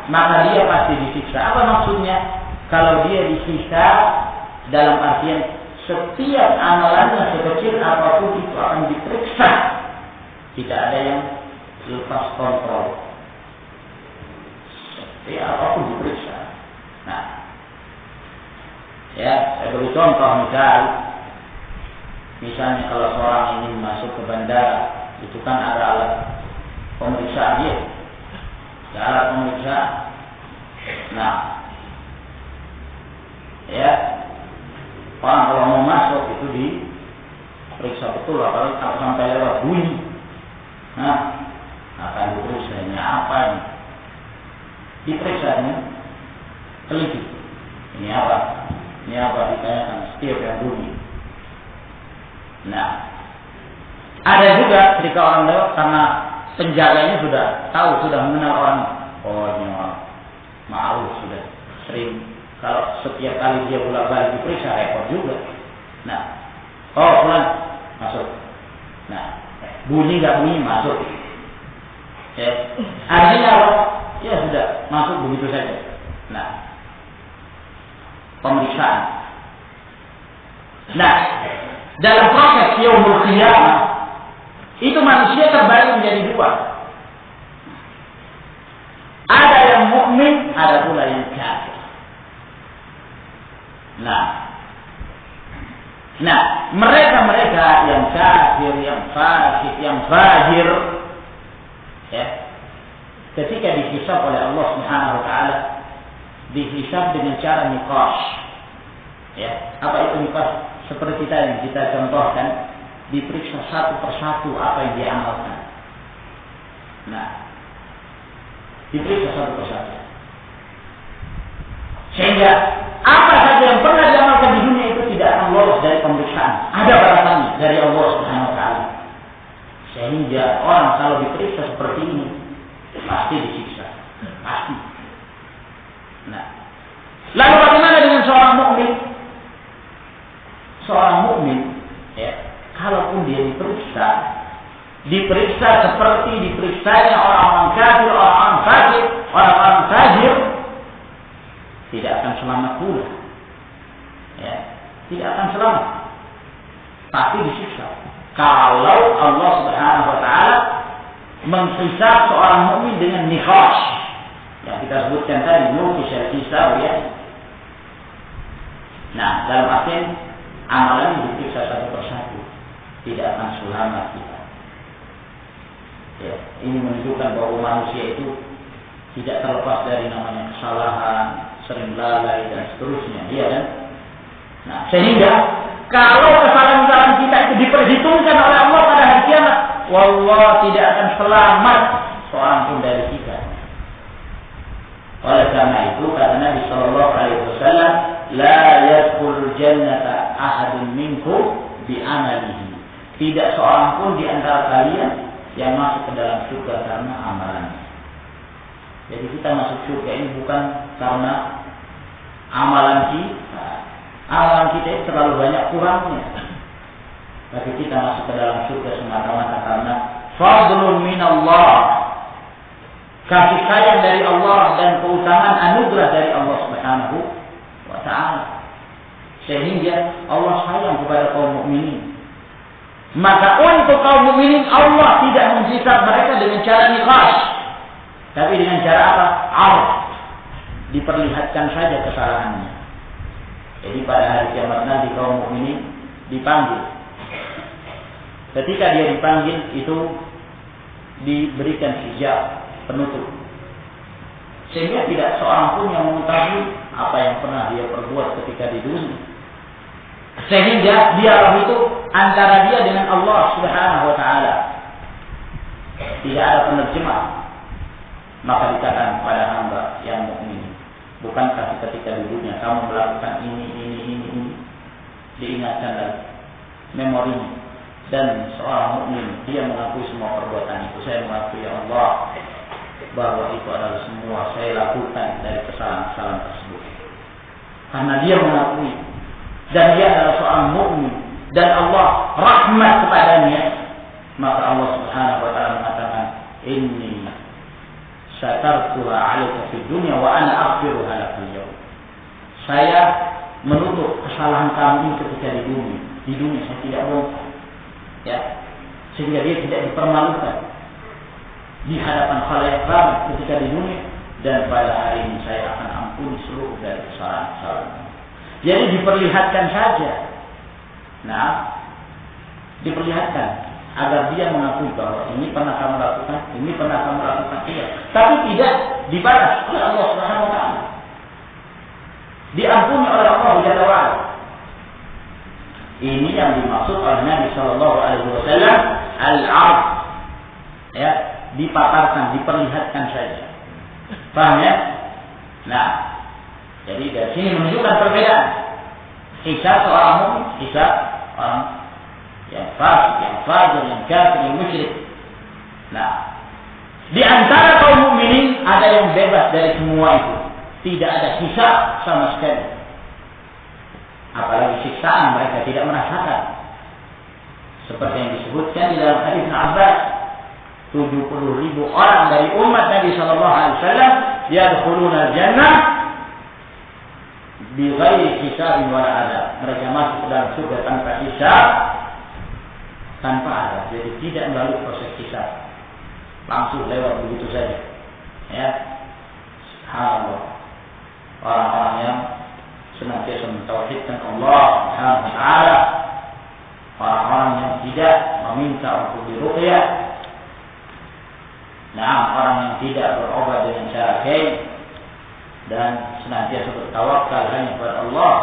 maka dia pasti disiksa. Apa maksudnya? Kalau dia disiksa dalam artian setiap amalannya sekecil apapun itu akan diperiksa. Tidak ada yang lepas kontrol. Setiap apapun diperiksa. Nah, ya, saya beri contoh misalnya kalau seorang ingin masuk ke bandara, itu kan ada alat pemeriksaan dia. Ada alat pemeriksaan. Nah, ya, orang kalau mau masuk itu diperiksa betul, apalagi kalau sampai lewat bunyi. Nah, akan diperiksa ini apa ini? Diperiksa ini teliti. Ini apa? Ini apa? Ditanyakan setiap yang bunyi. Nah, ada juga ketika orang lewat karena penjaganya sudah tahu, sudah mengenal orang. Oh, ini orang malu sudah sering. Kalau setiap kali dia bolak-balik diperiksa repot juga. Nah, oh pulang masuk. Nah, bunyi nggak bunyi masuk. Ya, artinya apa? Ya sudah masuk begitu saja. Nah, pemeriksaan. Nah, dalam proses yaumul qiyamah itu manusia terbagi menjadi dua. Ada yang mukmin, ada pula yang kafir. Nah, mereka yang kafir, yang fasik, yang fajir, ya, ketika dihisab oleh Allah Subhanahu wa taala, dihisab dengan cara niqash. Ya, apa itu niqash? Seperti yang kita contohkan, diperiksa satu persatu apa yang diamalkan. Nah, diperiksa satu persatu. Sehingga apa saja yang pernah diamalkan di dunia dari Allah Subhanahu wa taala. Sehingga orang kalau diperiksa seperti ini pasti disiksa. Pasti. Nah, lalu bagaimana dengan seorang mukmin? Seorang mukmin, ya, kalaupun dia diperiksa seperti diperiksanya orang-orang kafir, orang-orang fasik, orang-orang fajir, tidak akan selamat pula. Ya, tidak akan selamat. Pasti disiksa. Kalau Allah Subhanahu wa taala menghisab seorang mukmin dengan niqash yang kita sebutkan tadi, nuqishal hisab, ya. Nah, dalam artian amalan diperiksa satu persatu, tidak akan selamat kita. Ya, ini menunjukkan bahwa manusia itu tidak terlepas dari namanya kesalahan, sering lalai dan seterusnya, iya kan? Nah, sehingga kalau kesalahan-kesalahan kita itu diperhitungkan oleh Allah pada hari kiamat, wallah tidak akan selamat seorang pun dari kita. Oleh karena itu kata Nabi sallallahu alaihi wasallam, la yadkhulul jannata ahadun minkum bi amalihi. Tidak seorang pun di antara kalian yang masuk ke dalam surga karena amalannya. Jadi kita masuk surga ini bukan karena amalan kita. Amalan kita itu terlalu banyak kurangnya. Tapi kita masuk ke dalam surga semata-mata karena fadlun minallah, kasih sayang dari Allah dan keutamaan anugerah dari Allah Subhanahu wa taala. Sehingga Allah sayang kepada kaum mukminin. Maka untuk kaum mukminin Allah tidak menghisab mereka dengan cara niqash, tapi dengan cara apa? Arf. Diperlihatkan saja kesalahannya. Jadi pada hari kiamat nanti kaum mukminin dipanggil. Ketika dia dipanggil itu diberikan hijab penutup, sehingga tidak seorang pun yang mengetahui apa yang pernah dia perbuat ketika di dunia. Sehingga dialog itu antara dia dengan Allah Subhanahu wa taala. Tidak ada penerjemah. Maka dikatakan kepada hamba yang mukmin, bukankah ketika di dunia kamu melakukan ini, diingatkan dalam memorinya. Dan seorang mukmin dia mengakui semua perbuatan itu. Saya mengakui ya Allah bahwa itu adalah semua saya lakukan dari kesalahan-kesalahan tersebut. Karena dia mengakui dan dia adalah seorang mukmin dan Allah rahmat kepadanya, maka Allah Subhanahu wa taala mengatakan, inni satartuha 'alaika fid dunya wa ana aghfiruha laka al-yawm. Saya menutup kesalahan kamu ketika di dunia. Di dunia saya tidak bongkar. Ya. Sehingga dia tidak dipermalukan di hadapan khalayak ramai ketika di dunia, dan pada hari ini saya akan ampuni seluruh dari kesalahan-kesalahan. Jadi diperlihatkan saja. Nah, diperlihatkan agar dia mengakui bahwa ini pernah kamu lakukan, ini pernah kamu lakukan, iya. Tapi tidak dibalas oleh Allah Subhanahu wa taala. Diampuni oleh Allah Jalla wa ala. Ini yang dimaksud oleh Nabi sallallahu alaihi wasallam al-'arf. Ya, dipaparkan, diperlihatkan saja. Paham ya? Nah, jadi dari sini menunjukkan perbedaan. Hisab seorang mukmin, hisab orang yang fasik, yang fajir, yang kafir, yang musyrik. Nah, di antara kaum mukminin ada yang bebas dari semua itu. Tidak ada hisab sama sekali. Apalagi siksaan mereka tidak merasakan. Seperti yang disebutkan di dalam hadis Abbas, 70.000 orang dari umat Nabi sallallahu alaihi wasallam yadkhuluna jannah bi ghairi hisab wa adab. Mereka masuk ke dalam surga tanpa hisab, tanpa adab. Jadi tidak melalui proses hisab. Langsung lewat begitu saja. Ya. Subhanallah. Orang-orang yang senantiasa mentauhidkan Allah Subhanahu wa taala, orang-orang yang tidak meminta untuk diruqyah. Nah, orang yang tidak berobat dengan cara gaib dan senantiasa bertawakal hanya kepada Allah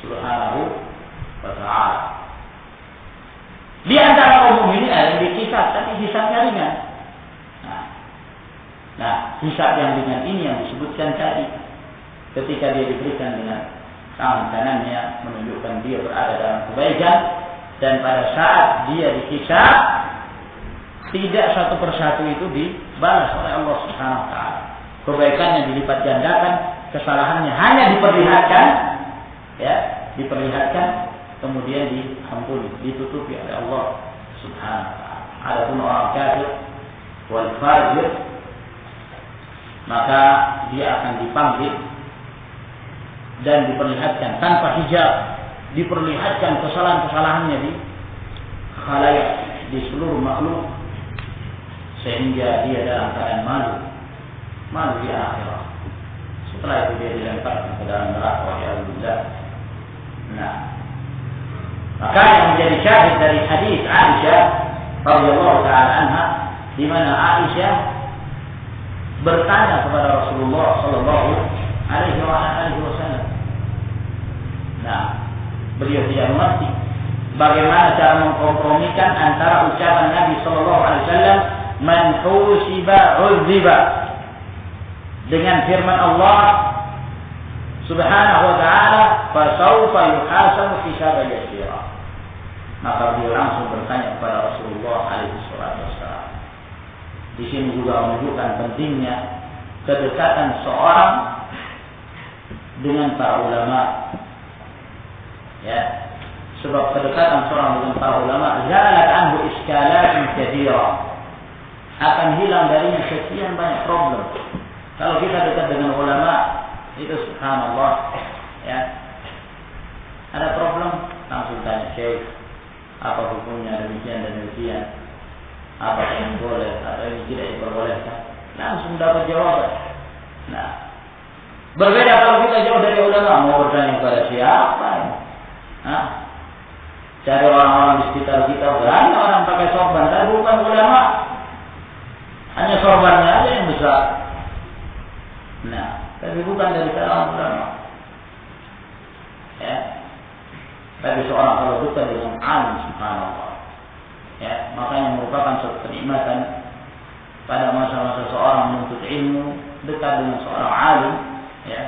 Subhanahu wa taala. Di antara kaum mukminin ada yang dihisab, tapi hisabnya ringan. Nah, hisab yang ringan ini yang disebutkan tadi. Ketika dia diberikan dengan tangan kanannya menunjukkan dia berada dalam kebaikan, Dan pada saat dia dihisab, tidak satu persatu itu dibalas oleh Allah Subhanahu wa taala. Kebaikannya dilipat gandakan, kesalahannya hanya diperlihatkan, ya, diperlihatkan, kemudian diampuni, ditutupi oleh Allah Subhanahu wa taala. Adapun orang kafir wal fajir, maka dia akan dipanggil dan diperlihatkan tanpa hijab, diperlihatkan kesalahan-kesalahannya di khalayak, di seluruh makhluk, sehingga dia dalam keadaan malu di akhirat. Setelah itu dia dilemparkan ke dalam neraka, wa'alaikumsalam. Nah, maka yang menjadi syahid dari hadis Aisyah radhiyallahu taala anha, di mana Aisyah bertanya kepada Rasulullah sallallahu alaihi wasallam. Nah, beliau tidak mengerti bagaimana cara mengkompromikan antara ucapan Nabi sallallahu alaihi wasallam, "Man husiba udziba," dengan firman Allah Subhanahu wa taala, "Fa sawfa yuhasabu hisaban yasira." Maka beliau langsung bertanya kepada Rasulullah alaihi wasallam. Di sini juga menunjukkan pentingnya kedekatan seorang dengan para ulama. Ya, sebab kedekatan seorang dengan para ulama zalat anhu iskalatun katsira, akan hilang darinya sekian banyak problem. Kalau kita dekat dengan ulama, itu subhanallah, ya, ada problem langsung tanya syekh, apa hukumnya demikian dan demikian, apa yang boleh atau yang tidak diperbolehkan, langsung dapat jawaban. Nah, berbeda kalau kita jauh dari ulama, mau bertanya kepada siapa? Nah, cari orang-orang di sekitar kita, banyak orang pakai sorban, tapi bukan ulama, hanya sorbannya aja yang besar. Nah, tapi bukan dari kalangan ulama. Ya, tapi seorang kalau dekat dengan alim, subhanallah, ya, makanya merupakan suatu kenikmatan pada masa-masa seorang menuntut ilmu, dekat dengan seorang alim, ya.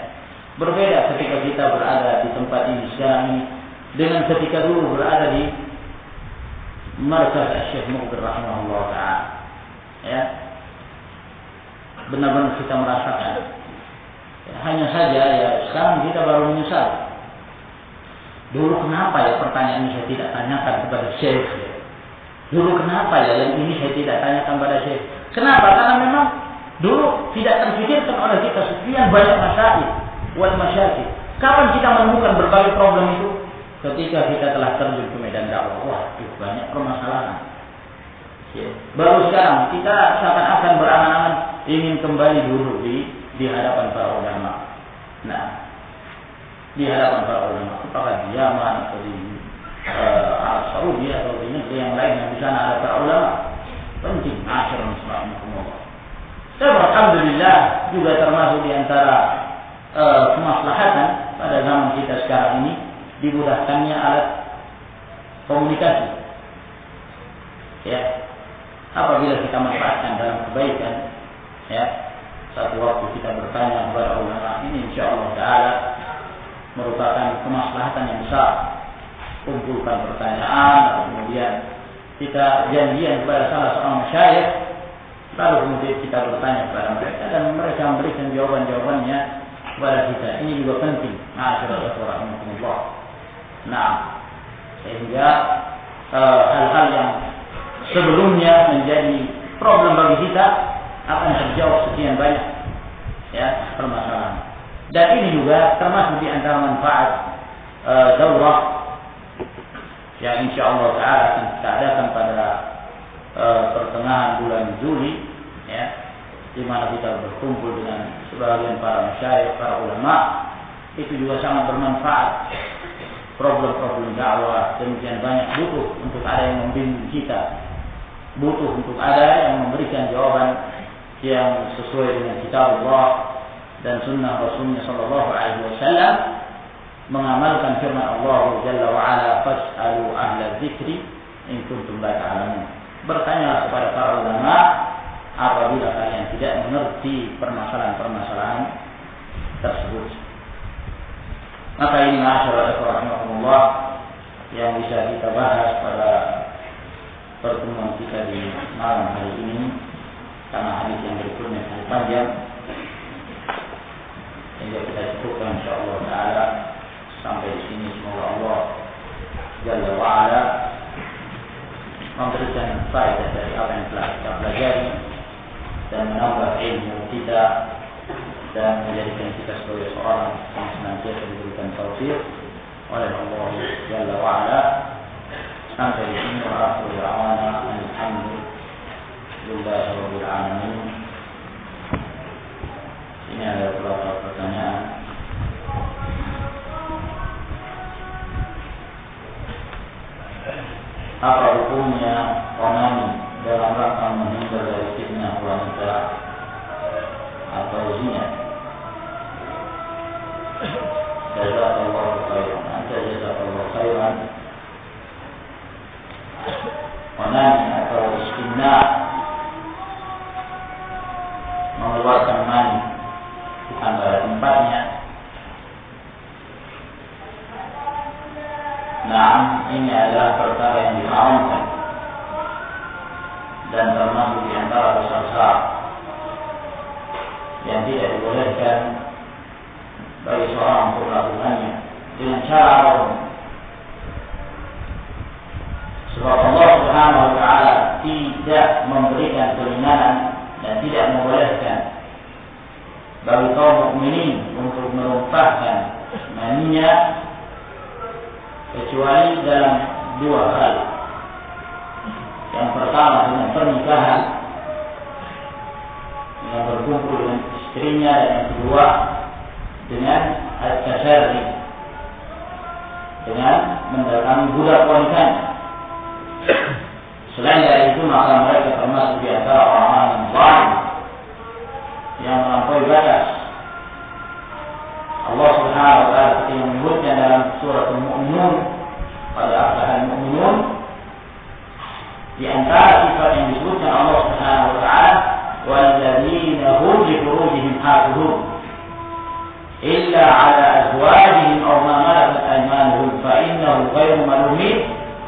Berbeda ketika kita berada di tempat ini sekarang ini dengan ketika dulu berada di markas Syekh Muqbil rahimahullah ta'ala, ya. Benar-benar kita merasakan, ya, hanya saja ya sekarang kita baru menyesal. Dulu kenapa ya pertanyaan ini saya tidak tanyakan kepada Syekh? Dulu kenapa ya yang ini saya tidak tanyakan kepada Syekh? Kenapa? Karena memang dulu tidak terpikirkan oleh kita sekian banyak masail wal masyakil. Kapan kita menemukan berbagai problem itu? Ketika kita telah terjun ke medan dakwah. Wah, banyak permasalahan. Ya. Baru sekarang kita seakan-akan berangan-angan ingin kembali dulu di hadapan para ulama. Nah, di hadapan para ulama, apakah di Yaman atau di Arab Saudi atau di negeri yang lain yang di sana ada para ulama, penting. Masyaallah, subhanallah. Dan alhamdulillah juga termasuk di antara kemaslahatan pada zaman kita sekarang ini dimudahkannya alat komunikasi. Ya, apabila kita manfaatkan dalam kebaikan, ya, satu waktu kita bertanya kepada ulama, ini insyaallah taala merupakan kemaslahatan yang besar. Kumpulkan pertanyaan, kemudian kita janjian kepada salah seorang masyayikh, lalu kemudian kita bertanya kepada mereka dan mereka memberikan jawaban-jawabannya kepada kita. Ini juga penting. Masyaallah. Nah, sehingga hal-hal yang sebelumnya menjadi problem bagi kita akan terjawab sekian banyak, ya, permasalahan. Dan ini juga termasuk di antara manfaat daurah yang insyaallah taala akan kita adakan pada pertengahan bulan Juli, ya, di mana kita berkumpul dengan sebagian para masyayikh, para ulama. Itu juga sangat bermanfaat. Problem-problem dakwah demikian banyak, butuh untuk ada yang membimbing kita, butuh untuk ada yang memberikan jawaban yang sesuai dengan kitab Allah dan sunnah Rasulnya sallallahu alaihi wasallam, mengamalkan firman Allah Jalla wa Ala, fas'alu ahla dzikri in kuntum la ta'lamun. Bertanyalah kepada para ulama apabila kalian tidak mengerti permasalahan-permasalahan tersebut. Maka ini masyaallah rahimahullah yang bisa kita bahas pada pertemuan kita di malam hari ini, karena hadis yang berikutnya sangat panjang, sehingga kita cukupkan insyaallah taala sampai di sini. Semoga Allah Jalla wa Ala memberikan faedah dari apa yang telah kita pelajari dan menambah ilmu kita dan menjadikan kita sebagai seorang yang senantiasa diberikan taufik oleh Allah Jalla wa Ala. Sampai di sini wa akhiru da'wana alhamdulillahi rabbil alamin. Ini ada beberapa pertanyaan. Apa hukumnya onani dalam rangka menghindar dari fitnah wanita atau zina? Jazakallahu khairan. Jazakallahu khairan. Onani atau istimna, mengeluarkan mani bukan pada tempatnya. Nah, ini adalah perkara yang diharamkan dan termasuk di antara dosa-dosa yang tidak dibolehkan bagi seorang untuk melakukannya dengan cara apapun. Sebab Allah Subhanahu wa taala tidak memberikan keringanan dan tidak membolehkan bagi kaum mukminin untuk menumpahkan maninya kecuali dalam dua hal. Yang pertama dengan pernikahan, yang berkumpul dengan istrinya, dan yang kedua dengan al-tasarri, dengan mendatangi budak wanitanya. Selain dari itu, maka mereka termasuk di antara orang-orang yang zalim, yang melampaui batas. Allah Subhanahu wa taala ketika menyebutnya dalam surah Al-Mu'minun, pada aflahal mu'minun, di antara sifat yang disebutkan Allah Subhanahu wa taala, walladzina hum li furujihim hafizun illa ala azwajihim aw ma malakat aymanuhum fa innahum ghayru malumin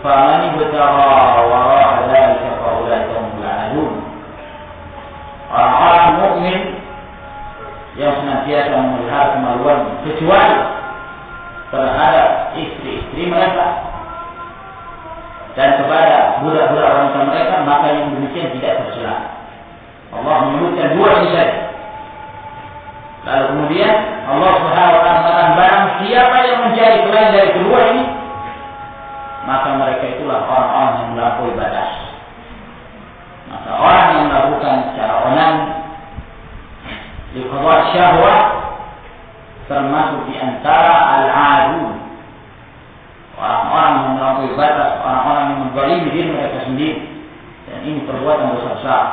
faman ibtagha wara'a dzalika fa ulaika humul adun. Orang-orang mukmin yang senantiasa memelihara kemaluan kecuali terhadap istri-istri mereka dan kepada budak-budak wanita mereka, maka yang demikian tidak tercela. Allah menyebutkan dua ini saja. Lalu kemudian Allah Subhanahu wa taala mengatakan, barang siapa yang mencari selain dari kedua ini, maka mereka itulah orang-orang yang melampaui batas. Maka orang yang melakukan secara onani liqadha syahwah termasuk di antara al-adun, orang-orang yang melampaui batas, orang-orang yang menzalimi diri mereka sendiri, dan ini perbuatan dosa besar.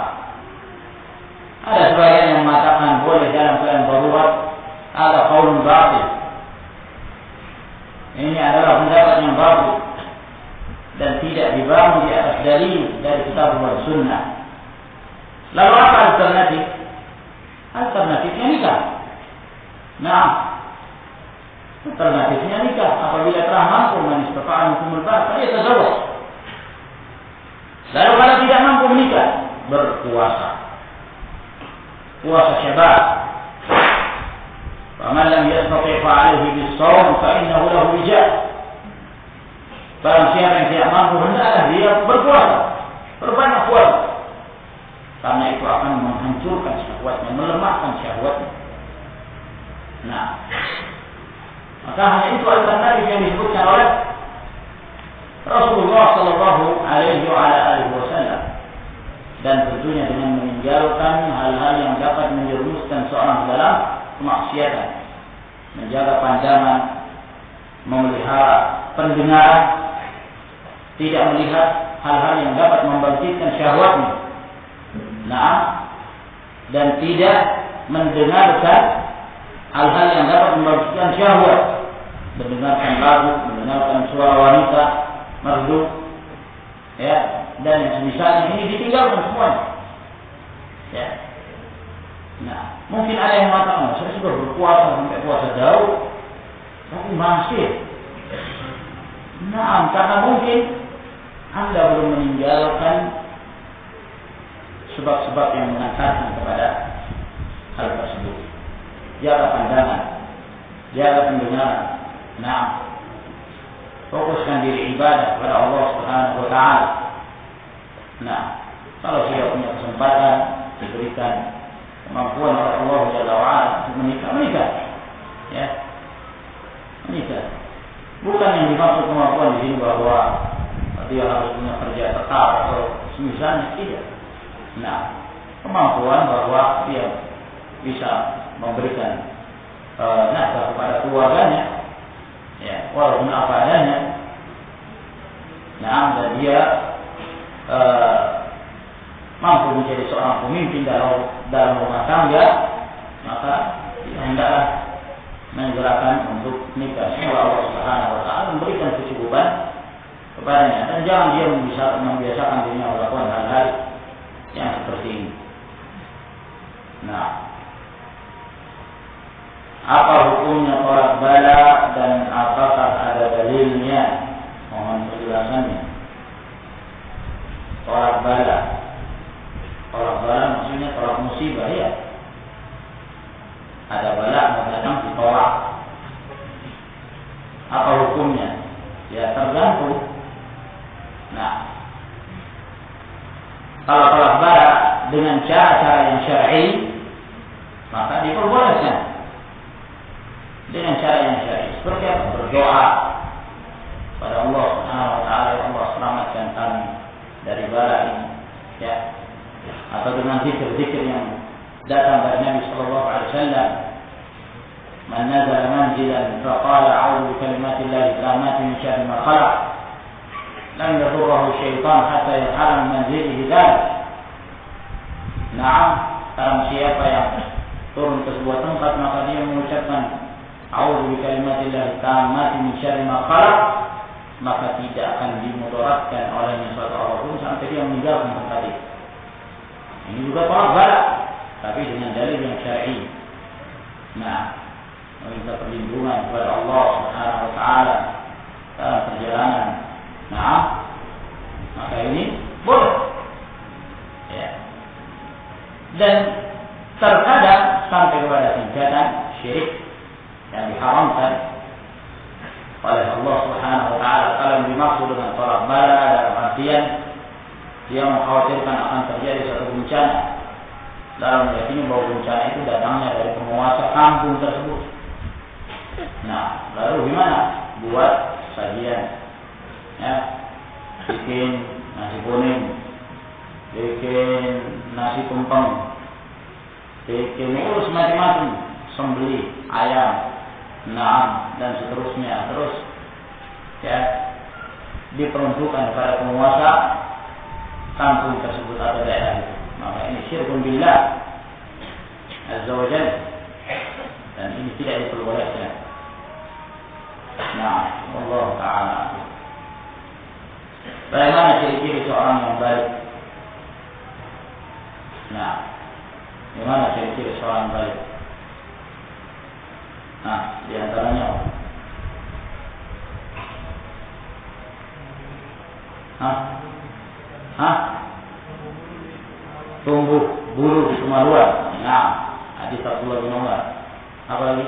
Ada sebagian yang mengatakan boleh dalam keadaan darurat, ada qaulun batil. Ini adalah pendapat yang batil dan tidak dibangun di atas dalil dari kitab dan sunnah. Lalu apa alternatif? Alternatifnya nikah. Nah, alternatifnya nikah. Apabila telah mampu menistafa'an hukumul ba'd, dia tazawwaj. Lalu kalau tidak mampu menikah, berpuasa. Puasa syabab. Faman lam yastati' fa'alaihi bis-shawm fa innahu lahu wijah. Barang siapa yang tidak mampu, hendaklah dia berpuasa, berbanyak puasa. Karena itu akan menghancurkan syahwatnya, melemahkan syahwatnya. Nah, maka hanya itu alternatif yang disebutkan oleh Rasulullah Sallallahu Alaihi Wasallam, dan tentunya dengan meninggalkan hal-hal yang dapat menjerumuskan seorang dalam kemaksiatan, menjaga pandangan, memelihara pendengaran, tidak melihat hal-hal yang dapat membangkitkan syahwatnya. Nah, dan tidak mendengarkan hal-hal yang dapat membangkitkan syahwat, mendengarkan lagu, mendengarkan suara wanita, merdu, ya, dan yang semisalnya, ini ditinggalkan semuanya. Ya. Nah, mungkin ada yang mengatakan, saya sudah berpuasa sampai puasa jauh, tapi masih Nah, karena mungkin Anda belum meninggalkan sebab-sebab yang mengantarkan kepada hal tersebut. Jaga pandangan, jaga pendengaran. Nah, fokuskan diri ibadah kepada Allah Subhanahu wa taala. Nah, kalau sudah punya kesempatan diberikan kemampuan oleh Allah Jalla wa Ala untuk menikah. Ya. Menikah. Bukan yang dimaksud kemampuan di sini bahwa dia harus punya kerja tetap atau semisalnya, tidak. Nah, kemampuan bahwa dia bisa memberikan nafkah kepada keluarganya, ya, walaupun apa adanya. Nah, dan dia mampu menjadi seorang pemimpin dalam rumah tangga, maka dia hendaklah menggerakkan untuk nikah. Semoga Allah Subhanahu wa taala memberikan kecukupan kepadanya, dan jangan dia membiasakan dirinya melakukan hal-hal yang seperti ini. Nah, apa hukumnya tolak bala dan apakah ada dalilnya? Mohon penjelasannya. Tolak bala maksudnya tolak musibah, ya. Ada bala mau datang ditolak. Apa hukumnya? Ya tergantung. Nah, kalau tolak bala dengan cara-cara yang syar'i, maka diperbolehkan. Dengan cara yang syar'i, seperti apa? Berdoa pada Allah Subhanahu wa taala, ya Allah selamatkan kami dari bala ini, ya. Atau dengan zikir-zikir yang datang dari Nabi sallallahu alaihi wasallam. Man nazala manzilan faqala a'udzu bikalimatillahi tammati min syarri ma khalaq lam yadurruhu syaitan hatta yarhala manzilihi dzalik. Nah, barang siapa yang turun ke sebuah tempat maka dia mengucapkan a'udzu bikalimatillahi tammati min syarri ma khalaq, maka tidak akan dimudaratkan olehnya suatu apapun sampai dia meninggalkan tempat itu. Ini juga tolak bala, tapi dengan dalil yang syar'i. Nah, meminta perlindungan kepada Allah Subhanahu wa taala dalam perjalanan. Nah, maka ini boleh. Ya. Dan terkadang sampai kepada tingkatan syirik yang diharamkan oleh Allah Subhanahu wa taala. Kalau yang dimaksud dengan tolak bala dalam artian dia mengkhawatirkan akan terjadi suatu bencana, dalam meyakini bahwa bencana itu datangnya dari penguasa kampung tersebut. Nah, lalu gimana? Buat sajian, ya, bikin nasi kuning, bikin nasi tumpeng, bikin macam-macam, sembelih ayam, nah, dan seterusnya, terus ya diperuntukkan kepada penguasa kampung tersebut atau daerah itu. Maka ini syirkun billah azza wa jalla, dan ini tidak diperbolehkan. Nah, Allah taala. Bagaimana ciri-ciri seorang yang baik? Nah, bagaimana ciri-ciri seorang yang baik? Nah, di antaranya tumbuh bulu di kemaluan. Nah, hadis Abdullah bin Umar. Apa lagi?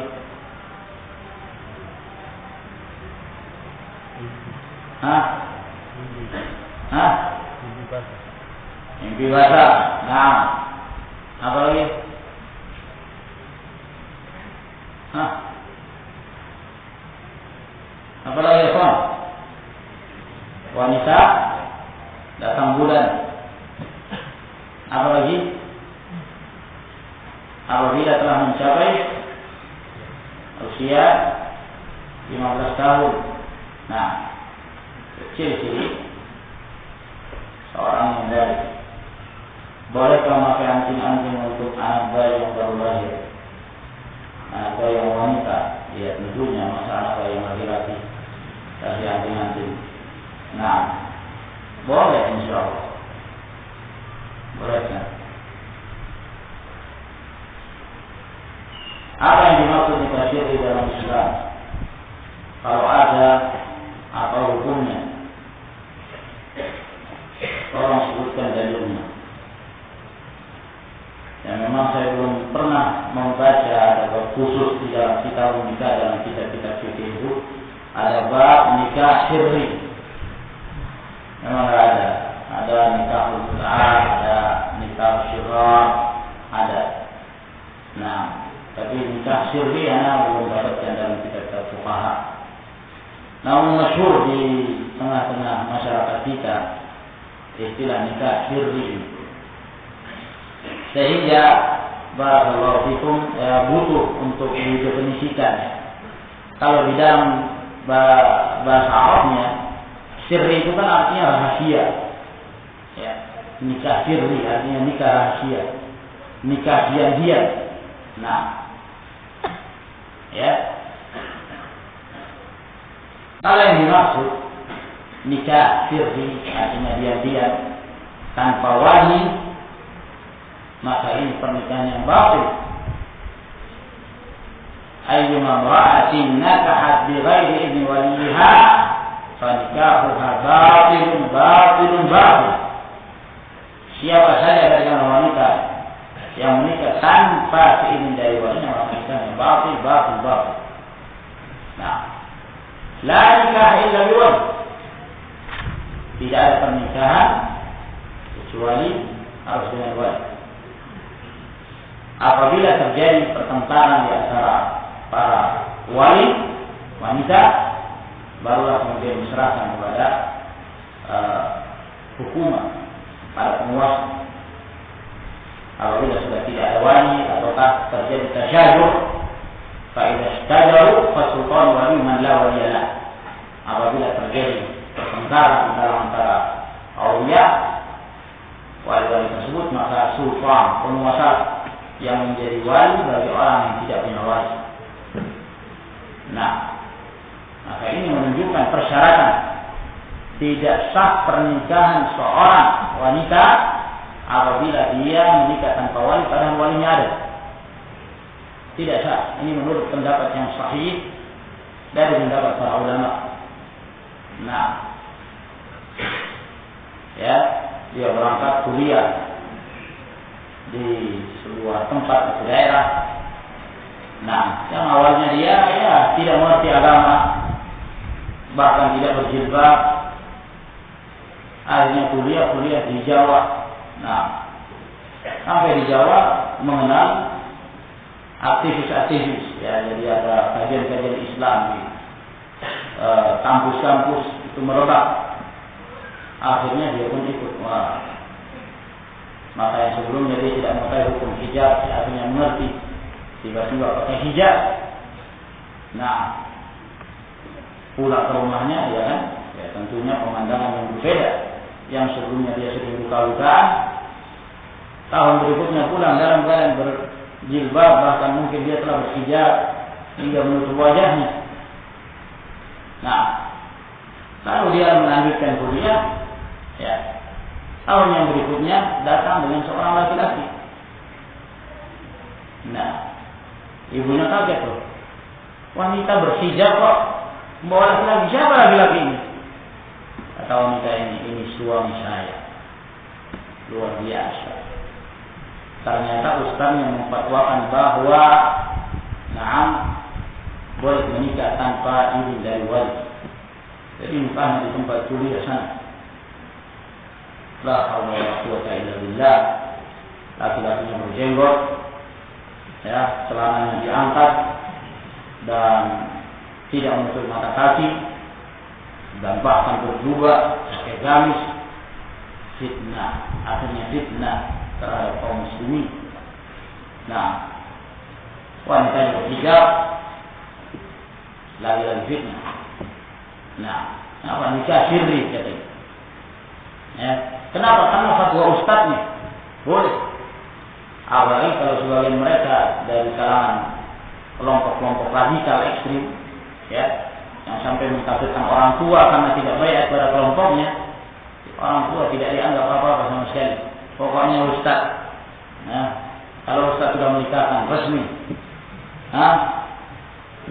Mimpi basah. Nah, apa lagi? Apa lagi, Pak? Wanita datang bulan. Apa lagi? Apabila telah mencapai usia 15 tahun. Nah, ciri-ciri seorang yang baik. Bolehkah memakai anting-anting untuk anak bayi yang baru lahir? Anak bayi yang wanita, ya tentunya masa anak bayi yang laki-laki kasih anting-anting. Nah, boleh insyaallah. Bolehkan. Apa yang dimaksud nikah syir'i dalam Islam? Kalau ada apa hukumnya? Tolong sebutkan dalilnya. Ya memang saya belum pernah membaca ada bab khusus di dalam kitab nikah dalam kitab-kitab fikih itu ada bab nikah sirri. Memang ada. Ada nikah mut'ah, ada nikah syirar, ada. Nah, tapi nikah sirri ana belum dapatkan dalam kitab-kitab fuqaha. Namun masyhur di tengah-tengah masyarakat kita istilah nikah sirri. Sehingga barakallahu fikum butuh untuk didefinisikan. Kalau di dalam bahasa Arabnya sirri itu kan artinya rahasia. Ya, nikah sirri artinya nikah rahasia. Nikah diam-diam. Nah. Ya. Kalau yang dimaksud nikah sirri artinya diam-diam tanpa wali, maka ini pernikahan yang batil. Ayyuma imra'atin nakahat bi ghairi idzni waliha fa nikahuha batilun batil. Siapa saja dari wanita yang menikah tanpa seizin dari walinya, maka nikahnya batil. Nah, la nikah illa biwali. Tidak ada pernikahan kecuali harus dengan wali. Apabila terjadi pertentangan di antara para wali wanita, barulah kemudian diserahkan kepada hukuman para penguasa. Apabila sudah tidak ada wali ataukah terjadi tasyajur, fa idza istajaru fa sultan wali man la waliya. Apabila terjadi pertengkaran antara aulia wali-wali tersebut, maka sultan penguasa yang menjadi wali bagi orang yang tidak punya wali. Nah, maka ini menunjukkan persyaratan tidak sah pernikahan seorang wanita apabila dia menikah tanpa wali padahal walinya ada. Tidak sah. Ini menurut pendapat yang sahih dari pendapat para ulama. Nah, ya, dia berangkat kuliah di sebuah tempat atau daerah. Nah, yang awalnya dia tidak mengerti agama, bahkan tidak berjilbab. Akhirnya kuliah di Jawa. Nah, sampai di Jawa mengenal aktivis-aktivis. Ya, jadi ada kajian-kajian Islam di kampus-kampus itu merebak. Akhirnya dia pun ikut. Maka yang sebelumnya dia tidak mengetahui hukum hijab, dia akhirnya mengerti, tiba-tiba pakai hijab. Nah, pulang ke rumahnya, ya kan, ya tentunya pemandangan yang berbeda. Yang sebelumnya dia sering luka-lukaan, tahun berikutnya pulang dalam keadaan berjilbab, bahkan mungkin dia telah berhijab hingga menutup wajahnya. Nah, lalu dia melanjutkan kuliah, ya. Tahun yang berikutnya datang dengan seorang laki-laki. Nah, ibunya kaget loh. Wanita berhijab kok membawa laki-laki. Siapa laki-laki ini? Kata wanita ini suami saya. Luar biasa. Ternyata ustaznya memfatwakan bahwa boleh menikah tanpa izin dari wali. Jadi nikahnya di tempat kuliah sana. La haula wala quwwata illa billah. Laki-lakinya berjenggot, ya, celananya diangkat dan tidak menutup mata kaki, dan bahkan berjubah pakai gamis. Fitnah, akhirnya fitnah terhadap kaum muslimin. Nah, wanita yang berhijab lagi-lagi fitnah. Nah, apa nikah sirri katanya? Ya. Kenapa? Karena fatwa ustadznya boleh. Apalagi kalau sebagian mereka dari kalangan kelompok-kelompok radikal ekstrim, ya, yang sampai mengkafirkan orang tua karena tidak baik kepada kelompoknya. Orang tua tidak dianggap apa-apa sama sekali. Pokoknya ustadz. Nah, kalau ustadz sudah menikahkan resmi.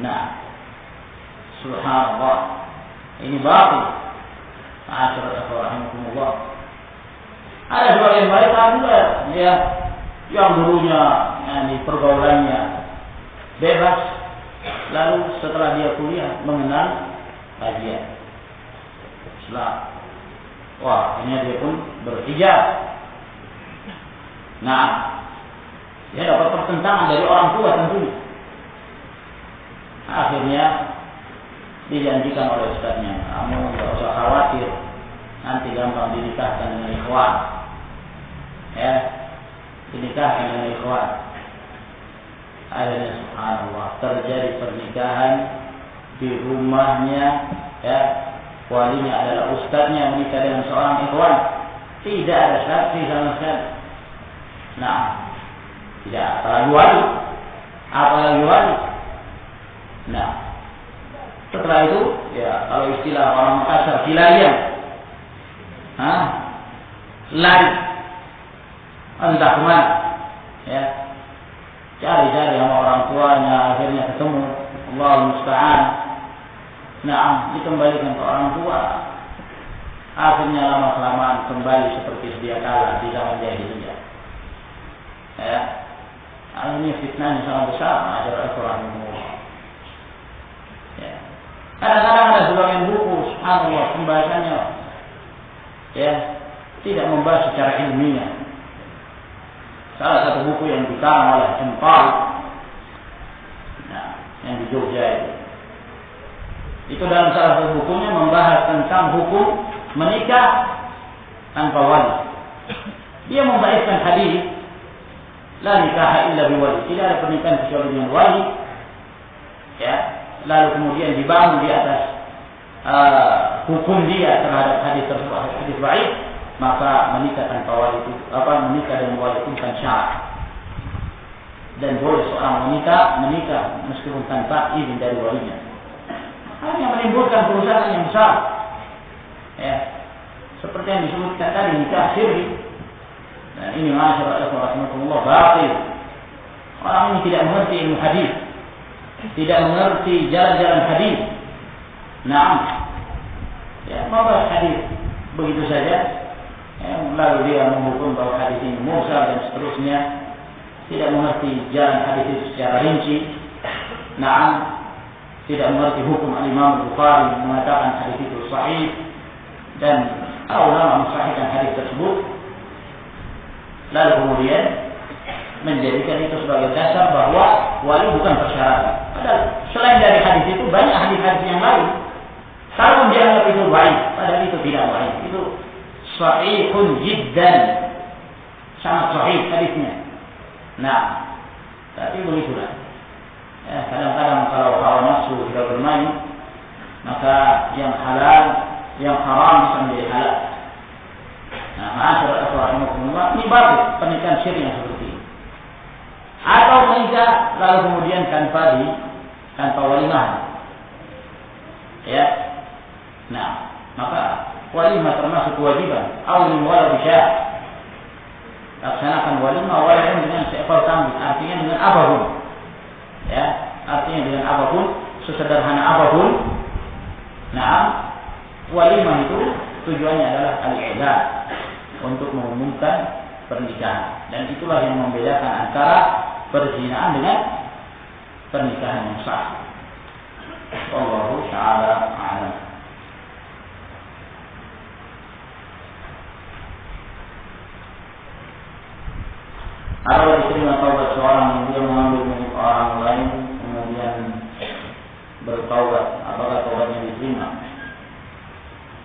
Nah, subhanallah. Ini batil. Ma'asyiral ikhwan rahimakumullah. Ada sebagian mereka juga ya yang dulunya pergaulannya bebas, lalu setelah dia kuliah mengenal kajian Islam. Wah, akhirnya dia pun berhijab. Nah, dia dapat pertentangan dari orang tua tentunya. Akhirnya dijanjikan oleh ustaznya, kamu tidak usah khawatir, nanti gampang dinikahkan dengan ikhwan. Ya, dinikahkan dengan ikhwan. Akhirnya subhanallah terjadi pernikahan di rumahnya, ya, walinya adalah ustaznya menikah dengan seorang ikhwan. Tidak ada saksi sama sekali. Nah, tidak apalagi wali. Nah, setelah itu, ya kalau istilah orang Makassar, kilarian, lari, entah kemana, ya, cari-cari sama orang tuanya, akhirnya ketemu, Allahu musta'an. Nah, dikembalikan ke orang tua. Akhirnya lama-kelamaan kembali seperti sedia kala di zaman jahiliyah. Ya, ini fitnahnya sangat besar. Ajar Al-Quran. Ya. Kadang-kadang ada sebagian buku, subhanallah, pembahasannya, ya, tidak membahas secara ilmiah. Salah satu buku yang dikarang oleh Empal, nah, yang di Jogja itu dalam salah satu bukunya membahas tentang hukum menikah tanpa wali. Dia membaikkan hadis, la nikaha illa biwali, tidak ada pernikahan kecuali dengan wali. Ya, lalu kemudian dibangun di atas hukum dia terhadap hadis tersebut, hadis baik, maka menikah tanpa wali itu, menikah dengan wali itu bukan syarat. Dan boleh seorang menikah meskipun tanpa izin dari walinya. Hanya menimbulkan kerusakan yang besar. Ya, seperti yang disebutkan tadi, nikah sirri. Dan ini masyaallah rahmatullah batil. Orang ini tidak mengerti ilmu hadis, tidak mengerti jalan-jalan hadis. Naam. Ya, membahas hadis begitu saja. Ya, lalu dia menghukum bahwa hadis ini mursal dan seterusnya. Tidak mengerti jalan hadis itu secara rinci. Naam. Tidak mengerti hukum Al-Imam Bukhari mengatakan hadis itu sahih dan ulama mensahihkan hadis tersebut, lalu kemudian menjadikan itu sebagai dasar bahwa wali bukan persyaratan. Padahal selain dari hadis itu banyak hadis-hadis yang lain. Kalau dianggap itu baik, padahal itu tidak baik. Itu sahihun jiddan, sangat sahih hadisnya. Nah, tapi begitulah. Ya, kadang-kadang kalau hawa nafsu tidak bermain, maka yang halal, yang haram bisa menjadi halal. Nah, ma'asyiral ikhwan rahimakumullah, ini batil pernikahan syirik yang seperti ini. Atau menikah lalu kemudian tanpa walimah. Ya. Nah, maka walimah termasuk kewajiban. Awlim wala bisyah. Laksanakan walimah walaupun dengan seekor kambing, artinya dengan apapun. Ya, artinya dengan apapun, sesederhana apapun. Nah, walimah itu tujuannya adalah al-i'lan, untuk mengumumkan pernikahan. Dan itulah yang membedakan antara perzinahan dengan pernikahan yang sah. Wallahu ta'ala a'lam. Apabila diterima taubat seorang yang dia mengambil milik orang lain kemudian bertaubat, apakah taubatnya diterima?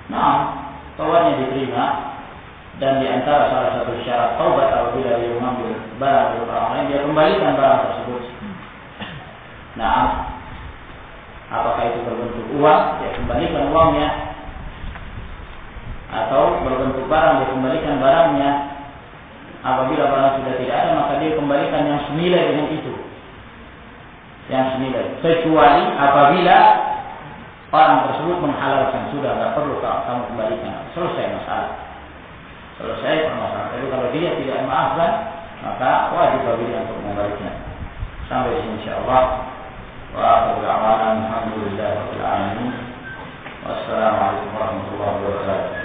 Nah, taubatnya diterima, dan di antara salah satu syarat taubat apabila dia mengambil barang milik orang lain, dia kembalikan barang tersebut. Nah, apakah itu berbentuk uang, dia kembalikan uangnya, atau berbentuk barang, dia kembalikan barangnya. Apabila barang sudah tidak ada, maka dia kembalikan yang senilai dengan itu, yang senilai. Kecuali apabila orang tersebut menghalalkan, sudah tidak perlu kamu kembalikan, selesai masalah, selesai permasalahan. Tapi kalau dia tidak memaafkan, maka wajib bagi dia untuk mengembalikan. Sampai di sini insyaallah. Wa alhamdulillah rabbil alamin. Wassalamualaikum warahmatullahi wabarakatuh.